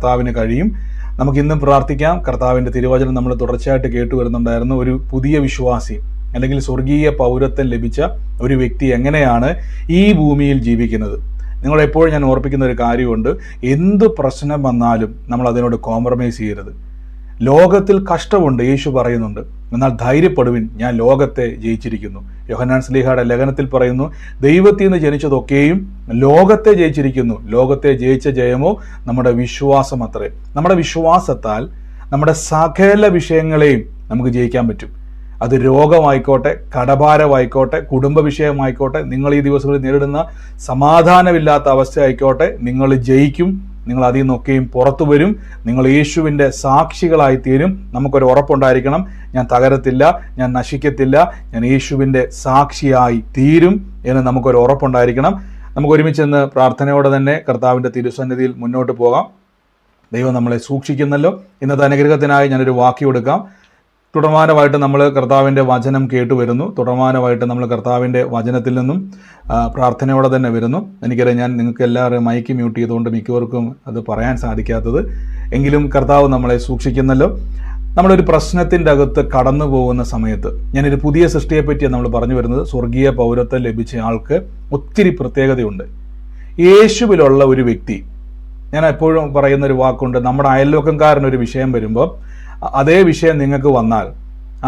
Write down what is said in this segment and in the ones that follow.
കർത്താവിന് കഴിയും. നമുക്കിന്നും പ്രാർത്ഥിക്കാം. കർത്താവിൻ്റെ തിരുവചനം നമ്മൾ തുടർച്ചയായിട്ട് കേട്ടു വരുന്നുണ്ടായിരുന്നു. ഒരു പുതിയ വിശ്വാസി അല്ലെങ്കിൽ സ്വർഗീയ പൗരത്വം ലഭിച്ച ഒരു വ്യക്തി എങ്ങനെയാണ് ഈ ഭൂമിയിൽ ജീവിക്കുന്നത്. നിങ്ങളെപ്പോഴും ഞാൻ ഓർപ്പിക്കുന്ന ഒരു കാര്യമുണ്ട്, എന്ത് പ്രശ്നം വന്നാലും നമ്മൾ അതിനോട് കോംപ്രമൈസ് ചെയ്യരുത്. ലോകത്തിൽ കഷ്ടമുണ്ട്, യേശു പറയുന്നുണ്ട്, എന്നാൽ ധൈര്യപ്പെടുവിൻ, ഞാൻ ലോകത്തെ ജയിച്ചിരിക്കുന്നു. യോഹന്നാൻ ശ്ലീഹയുടെ ലേഖനത്തിൽ പറയുന്നു, ദൈവത്തിൽ നിന്ന് ജനിച്ചതൊക്കെയും ലോകത്തെ ജയിച്ചിരിക്കുന്നു. ലോകത്തെ ജയിച്ച ജയമോ നമ്മുടെ വിശ്വാസം അത്രേ. നമ്മുടെ വിശ്വാസത്താൽ നമ്മുടെ സകല വിഷയങ്ങളെയും നമുക്ക് ജയിക്കാൻ പറ്റും. അത് രോഗമായിക്കോട്ടെ, കടഭാരമായിക്കോട്ടെ, കുടുംബ വിഷയമായിക്കോട്ടെ, നിങ്ങൾ ഈ ദിവസങ്ങളിൽ നേരിടുന്ന സമാധാനമില്ലാത്ത അവസ്ഥ ആയിക്കോട്ടെ, നിങ്ങൾ ജയിക്കും. നിങ്ങൾ അതിൽ നിന്നൊക്കെയും പുറത്തു വരും. നിങ്ങൾ യേശുവിൻ്റെ സാക്ഷികളായി തീരും. നമുക്കൊരു ഉറപ്പുണ്ടായിരിക്കണം, ഞാൻ തകരത്തില്ല, ഞാൻ നശിക്കത്തില്ല, ഞാൻ യേശുവിൻ്റെ സാക്ഷിയായി തീരും എന്ന് നമുക്കൊരു ഉറപ്പുണ്ടായിരിക്കണം. നമുക്ക് ഒരുമിച്ചെന്ന് പ്രാർത്ഥനയോടെ തന്നെ കർത്താവിൻ്റെ തിരുസന്നിധിയിൽ മുന്നോട്ട് പോകാം. ദൈവം നമ്മളെ സൂക്ഷിക്കുന്നല്ലോ. ഇന്നത്തെ അനുഗ്രഹത്തിനായി ഞാനൊരു വാക്യം എടുക്കാം. തുടർമാനമായിട്ട് നമ്മൾ കർത്താവിൻ്റെ വചനം കേട്ടു വരുന്നു. തുടർമാനമായിട്ട് നമ്മൾ കർത്താവിൻ്റെ വചനത്തിൽ നിന്നും പ്രാർത്ഥനയോടെ തന്നെ വരുന്നു. എനിക്കറിയാം, ഞാൻ നിങ്ങൾക്ക് എല്ലാവരും മൈക്ക് മ്യൂട്ട് ചെയ്തുകൊണ്ട് മിക്കവർക്കും അത് പറയാൻ സാധിക്കാത്തത്. എങ്കിലും കർത്താവ് നമ്മളെ സൂക്ഷിക്കുന്നല്ലോ. നമ്മളൊരു പ്രശ്നത്തിൻ്റെ അകത്ത് കടന്നു പോകുന്ന സമയത്ത്, ഞാനൊരു പുതിയ സൃഷ്ടിയെപ്പറ്റിയാണ് നമ്മൾ പറഞ്ഞു വരുന്നത്. സ്വർഗീയ പൗരത്വം ലഭിച്ച ആൾക്ക് ഒത്തിരി പ്രത്യേകതയുണ്ട്. യേശുവിലുള്ള ഒരു വ്യക്തി, ഞാൻ എപ്പോഴും പറയുന്നൊരു വാക്കുണ്ട്, നമ്മുടെ അയൽവക്കംകാരനൊരു വിഷയം വരുമ്പോൾ അതേ വിഷയം നിങ്ങൾക്ക് വന്നാൽ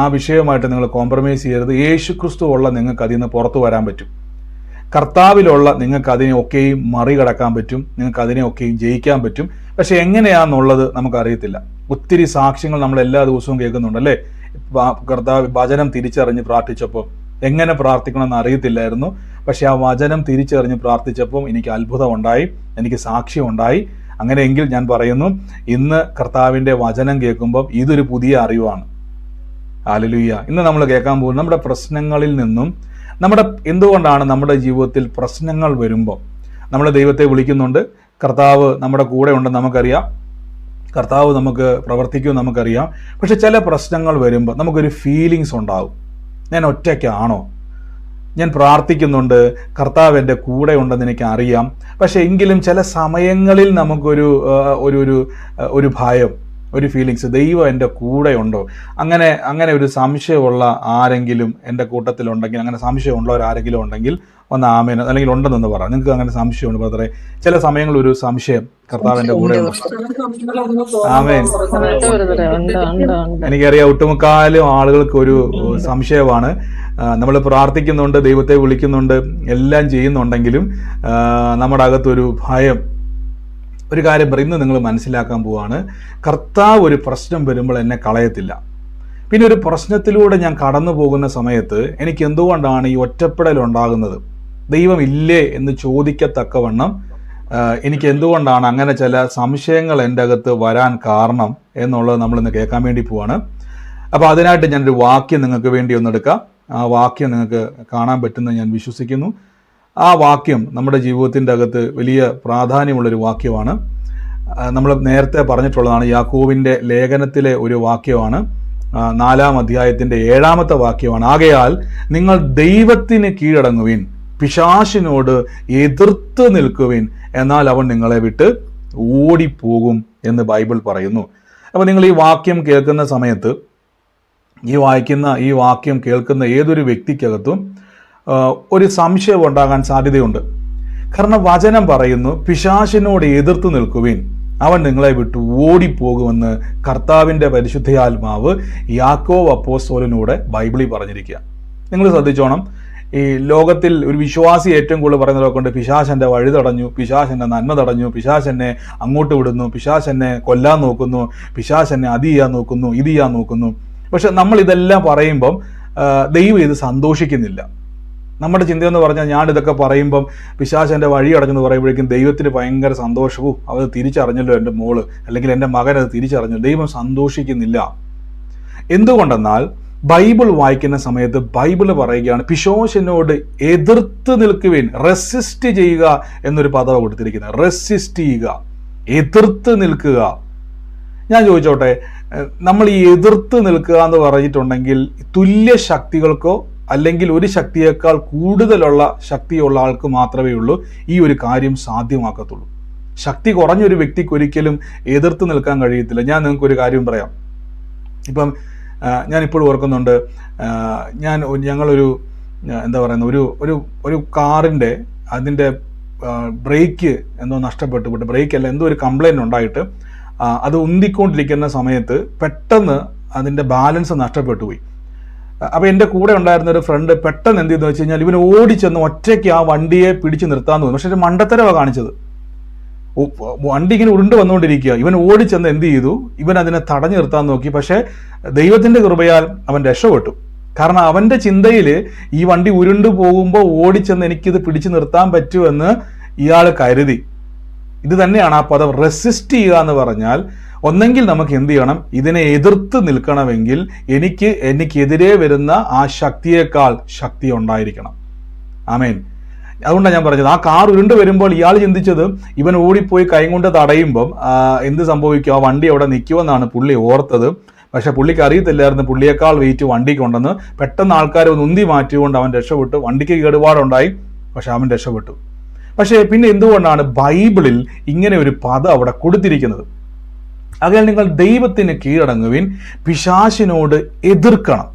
ആ വിഷയമായിട്ട് നിങ്ങൾ കോംപ്രമൈസ് ചെയ്യരുത്. യേശു ക്രിസ്തു ഉള്ള നിങ്ങൾക്ക് അതിൽ നിന്ന് പുറത്തു വരാൻ പറ്റും. കർത്താവിലുള്ള നിങ്ങൾക്ക് അതിനെയൊക്കെയും മറികടക്കാൻ പറ്റും. നിങ്ങൾക്ക് അതിനെയൊക്കെയും ജയിക്കാൻ പറ്റും. പക്ഷെ എങ്ങനെയാണെന്നുള്ളത് നമുക്കറിയത്തില്ല. ഒത്തിരി സാക്ഷ്യങ്ങൾ നമ്മൾ എല്ലാ ദിവസവും കേൾക്കുന്നുണ്ടല്ലേ. കർത്താവ് വചനം തിരിച്ചറിഞ്ഞ് പ്രാർത്ഥിച്ചപ്പോൾ എങ്ങനെ പ്രാർത്ഥിക്കണമെന്ന് അറിയത്തില്ലായിരുന്നു. പക്ഷെ ആ വചനം തിരിച്ചറിഞ്ഞ് പ്രാർത്ഥിച്ചപ്പോൾ എനിക്ക് അത്ഭുതം ഉണ്ടായി, എനിക്ക് സാക്ഷ്യം ഉണ്ടായി. അങ്ങനെയെങ്കിൽ ഞാൻ പറയുന്നു, ഇന്ന് കർത്താവിൻ്റെ വചനം കേൾക്കുമ്പോൾ ഇതൊരു പുതിയ അറിവാണ്. ഹല്ലേലൂയ. ഇന്ന് നമ്മൾ കേൾക്കാൻ പോകുന്നത് നമ്മുടെ പ്രശ്നങ്ങളിൽ നിന്നും, എന്തുകൊണ്ടാണ് നമ്മുടെ ജീവിതത്തിൽ പ്രശ്നങ്ങൾ വരുമ്പോൾ നമ്മൾ ദൈവത്തെ വിളിക്കുന്നുണ്ട്. കർത്താവ് നമ്മുടെ കൂടെ ഉണ്ടെന്ന് നമുക്കറിയാം, കർത്താവ് നമുക്ക് പ്രവർത്തിക്കുമെന്ന് നമുക്കറിയാം. പക്ഷെ ചില പ്രശ്നങ്ങൾ വരുമ്പോൾ നമുക്കൊരു ഫീലിങ്സ് ഉണ്ടാവും, ഞാൻ ഒറ്റയ്ക്കാണോ, ഞാൻ പ്രാർത്ഥിക്കുന്നുണ്ട്, കർത്താവ് എൻ്റെ കൂടെ ഉണ്ടെന്ന് എനിക്ക് അറിയാം. പക്ഷെ എങ്കിലും ചില സമയങ്ങളിൽ നമുക്കൊരു ഒരു ഭയം, ഒരു ഫീലിങ്സ്, ദൈവം എൻ്റെ കൂടെ ഉണ്ടോ, അങ്ങനെ ഒരു സംശയമുള്ള ആരെങ്കിലും എൻ്റെ കൂട്ടത്തിലുണ്ടെങ്കിൽ, അങ്ങനെ സംശയമുള്ളവർ ആരെങ്കിലും ഉണ്ടെങ്കിൽ ഒന്ന് ആമേൻ, അല്ലെങ്കിൽ ഉണ്ടെന്നൊന്ന് പറ. നിങ്ങൾക്ക് അങ്ങനെ സംശയമുണ്ട് ബ്രദറെ, ചില സമയങ്ങളിൽ ഒരു സംശയം, കർത്താവ് എൻ്റെ കൂടെ ഉണ്ടോ? ആമേൻ. എനിക്കറിയാം, ഒട്ടുമുക്കാലും ആളുകൾക്ക് ഒരു സംശയമാണ്. നമ്മൾ പ്രാർത്ഥിക്കുന്നുണ്ട്, ദൈവത്തെ വിളിക്കുന്നുണ്ട്, എല്ലാം ചെയ്യുന്നുണ്ടെങ്കിലും നമ്മുടെ അകത്തൊരു ഭയം. ഒരു കാര്യം ഇന്ന് നിങ്ങൾ മനസ്സിലാക്കാൻ പോവാണ്, കർത്താവ് ഒരു പ്രശ്നം വരുമ്പോൾ എന്നെ കളയത്തില്ല. പിന്നെ ഒരു പ്രശ്നത്തിലൂടെ ഞാൻ കടന്നു പോകുന്ന സമയത്ത് എനിക്ക് എന്തുകൊണ്ടാണ് ഈ ഒറ്റപ്പെടൽ ഉണ്ടാകുന്നത്, ദൈവം ഇല്ലേ എന്ന് ചോദിക്കത്തക്കവണ്ണം എനിക്ക് എന്തുകൊണ്ടാണ് അങ്ങനെ ചില സംശയങ്ങൾ എൻ്റെ അകത്ത് വരാൻ കാരണം എന്നുള്ളത് നമ്മളിന്ന് കേൾക്കാൻ വേണ്ടി പോവാണ്. അപ്പോൾ അതിനായിട്ട് ഞാനൊരു വാക്യം നിങ്ങൾക്ക് വേണ്ടി ഒന്നെടുക്കാം. ആ വാക്യം നിങ്ങൾക്ക് കാണാൻ പറ്റുമെന്ന് ഞാൻ വിശ്വസിക്കുന്നു. ആ വാക്യം നമ്മുടെ ജീവിതത്തിൻ്റെ അകത്ത് വലിയ പ്രാധാന്യമുള്ളൊരു വാക്യമാണ്. നമ്മൾ നേരത്തെ പറഞ്ഞിട്ടുള്ളതാണ്, യാക്കോബിൻ്റെ ലേഖനത്തിലെ ഒരു വാക്യമാണ്. 4-ാം അധ്യായത്തിൻ്റെ 7-ാമത്തെ വാക്യമാണ്. ആകയാൽ നിങ്ങൾ ദൈവത്തിന് കീഴടങ്ങുവിൻ, പിശാചിനോട് എതിർത്ത് നിൽക്കുവിൻ, എന്നാൽ അവൻ നിങ്ങളെ വിട്ട് ഓടിപ്പോകും എന്ന് ബൈബിൾ പറയുന്നു. അപ്പോൾ നിങ്ങൾ ഈ വാക്യം കേൾക്കുന്ന സമയത്ത്, ഈ വാക്യം കേൾക്കുന്ന ഏതൊരു വ്യക്തിക്കകത്തും ഒരു സംശയം ഉണ്ടാകാൻ സാധ്യതയുണ്ട്. കാരണം വചനം പറയുന്നു, പിശാചിനോട് എതിർത്ത് നിൽക്കുവിൻ, അവൻ നിങ്ങളെ വിട്ട് ഓടിപ്പോകുമെന്ന് കർത്താവിൻ്റെ പരിശുദ്ധയാത്മാവ് യാക്കോബ് അപ്പോസ്തലനിലൂടെ ബൈബിളിൽ പറഞ്ഞിരിക്കുക. നിങ്ങൾ ശ്രദ്ധിച്ചോണം, ഈ ലോകത്തിൽ ഒരു വിശ്വാസി ഏറ്റവും കൂടുതൽ പറയുന്നതൊക്കെ കൊണ്ട്, പിശാചെൻ്റെ വഴി തടഞ്ഞു, പിശാചെൻ്റെ നന്മ തടഞ്ഞു, പിശാചെന്നെ അങ്ങോട്ട് വിടുന്നു, പിശാചെന്നെ കൊല്ലാൻ നോക്കുന്നു, പിശാചെന്നെ അത് ചെയ്യാൻ നോക്കുന്നു, ഇത് ചെയ്യാൻ നോക്കുന്നു. പക്ഷെ നമ്മൾ ഇതെല്ലാം പറയുമ്പം ദൈവം ഇത് സന്തോഷിക്കുന്നില്ല. നമ്മുടെ ചിന്തയെന്ന് പറഞ്ഞാൽ, ഞാനിതൊക്കെ പറയുമ്പം പിശാചെൻ്റെ വഴി അടഞ്ഞെന്ന് പറയുമ്പോഴേക്കും ദൈവത്തിന് ഭയങ്കര സന്തോഷവും, അത് തിരിച്ചറിഞ്ഞല്ലോ എൻ്റെ മോള് അല്ലെങ്കിൽ എൻ്റെ മകൻ അത് തിരിച്ചറിഞ്ഞു. ദൈവം സന്തോഷിക്കുന്നില്ല. എന്തുകൊണ്ടെന്നാൽ ബൈബിൾ വായിക്കുന്ന സമയത്ത് ബൈബിൾ പറയുകയാണ്, പിശാചിനോട് എതിർത്ത് നിൽക്കുവിൻ, റെസിസ്റ്റ് ചെയ്യുക എന്നൊരു പദം കൊടുത്തിരിക്കുന്നത്. റെസിസ്റ്റ് ചെയ്യുക, എതിർത്ത് നിൽക്കുക. ഞാൻ ചോദിച്ചോട്ടെ, നമ്മൾ ഈ എതിർത്ത് നിൽക്കുക എന്ന് പറഞ്ഞിട്ടുണ്ടെങ്കിൽ തുല്യ ശക്തികൾക്കോ അല്ലെങ്കിൽ ഒരു ശക്തിയേക്കാൾ കൂടുതലുള്ള ശക്തിയുള്ള ആൾക്ക് മാത്രമേ ഉള്ളൂ ഈ ഒരു കാര്യം സാധ്യമാക്കത്തുള്ളൂ. ശക്തി കുറഞ്ഞൊരു വ്യക്തിക്ക് ഒരിക്കലും എതിർത്ത് നിൽക്കാൻ കഴിയത്തില്ല. ഞാൻ നിങ്ങൾക്കൊരു കാര്യം പറയാം. ഇപ്പം ഞാനിപ്പോഴും ഓർക്കുന്നുണ്ട്, ഞങ്ങളൊരു എന്താ പറയുന്ന ഒരു കാറിൻ്റെ അതിൻ്റെ ബ്രേക്ക് എന്തോ നഷ്ടപ്പെട്ട്, ബ്രേക്കല്ല, എന്തോ ഒരു കംപ്ലൈൻറ്റ് ഉണ്ടായിട്ട് അത് ഉന്തിക്കൊണ്ടിരിക്കുന്ന സമയത്ത് പെട്ടെന്ന് അതിൻ്റെ ബാലൻസ് നഷ്ടപ്പെട്ടു പോയി. അപ്പോൾ എൻ്റെ കൂടെ ഉണ്ടായിരുന്ന ഒരു ഫ്രണ്ട് പെട്ടെന്ന് എന്ത് ചെയ്തെന്ന് വെച്ച് കഴിഞ്ഞാൽ ഇവൻ ഓടിച്ചെന്ന് ഒറ്റയ്ക്ക് ആ വണ്ടിയെ പിടിച്ച് നിർത്താൻ തോന്നി. പക്ഷേ ഒരു മണ്ടത്തരമാണ് കാണിച്ചത്. വണ്ടി ഇങ്ങനെ ഉരുണ്ട് വന്നുകൊണ്ടിരിക്കുക. ഇവൻ ഓടിച്ചെന്ന് എന്ത് ചെയ്തു, ഇവൻ അതിനെ തടഞ്ഞു നിർത്താൻ നോക്കി. പക്ഷേ ദൈവത്തിൻ്റെ കൃപയാൽ അവൻ രക്ഷപ്പെട്ടു. കാരണം അവൻ്റെ ചിന്തയിൽ ഈ വണ്ടി ഉരുണ്ടു പോകുമ്പോൾ ഓടിച്ചെന്ന് എനിക്കിത് പിടിച്ചു നിർത്താൻ പറ്റുമെന്ന് ഇയാൾ കരുതി. ഇത് തന്നെയാണ് ആ പദം റെസിസ്റ്റ് ചെയ്യുക എന്ന് പറഞ്ഞാൽ. ഒന്നെങ്കിൽ നമുക്ക് എന്ത് ചെയ്യണം, ഇതിനെ എതിർത്ത് നിൽക്കണമെങ്കിൽ എനിക്കെതിരെ വരുന്ന ആ ശക്തിയേക്കാൾ ശക്തി ഉണ്ടായിരിക്കണം. ആമേൻ. അതുകൊണ്ടാണ് ഞാൻ പറഞ്ഞത്, ആ കാർ ഉരുണ്ട് വരുമ്പോൾ ഇയാൾ ചിന്തിച്ചത് ഇവൻ ഓടിപ്പോയി കൈ കൊണ്ട് തടയുമ്പം എന്ത് സംഭവിക്കും, ആ വണ്ടി അവിടെ നിൽക്കുമെന്നാണ് പുള്ളി ഓർത്തത്. പക്ഷെ പുള്ളിക്ക് അറിയത്തില്ലായിരുന്നു പുള്ളിയേക്കാൾ വെയിറ്റ് വണ്ടിക്കുണ്ടെന്ന്. പെട്ടെന്ന് ആൾക്കാരെ ഒന്ന് ഉന്തി മാറ്റിക്കൊണ്ട് അവൻ രക്ഷപ്പെട്ടു. വണ്ടിക്ക് കേടുപാടുണ്ടായി, പക്ഷെ അവൻ രക്ഷപ്പെട്ടു. പക്ഷേ പിന്നെ എന്തുകൊണ്ടാണ് ബൈബിളിൽ ഇങ്ങനെ ഒരു പദം അവിടെ കൊടുത്തിരിക്കുന്നത്? അതിനാൽ നിങ്ങൾ ദൈവത്തിന് കീഴടങ്ങുവിൻ, പിശാചിനോട് എതിർക്കണം.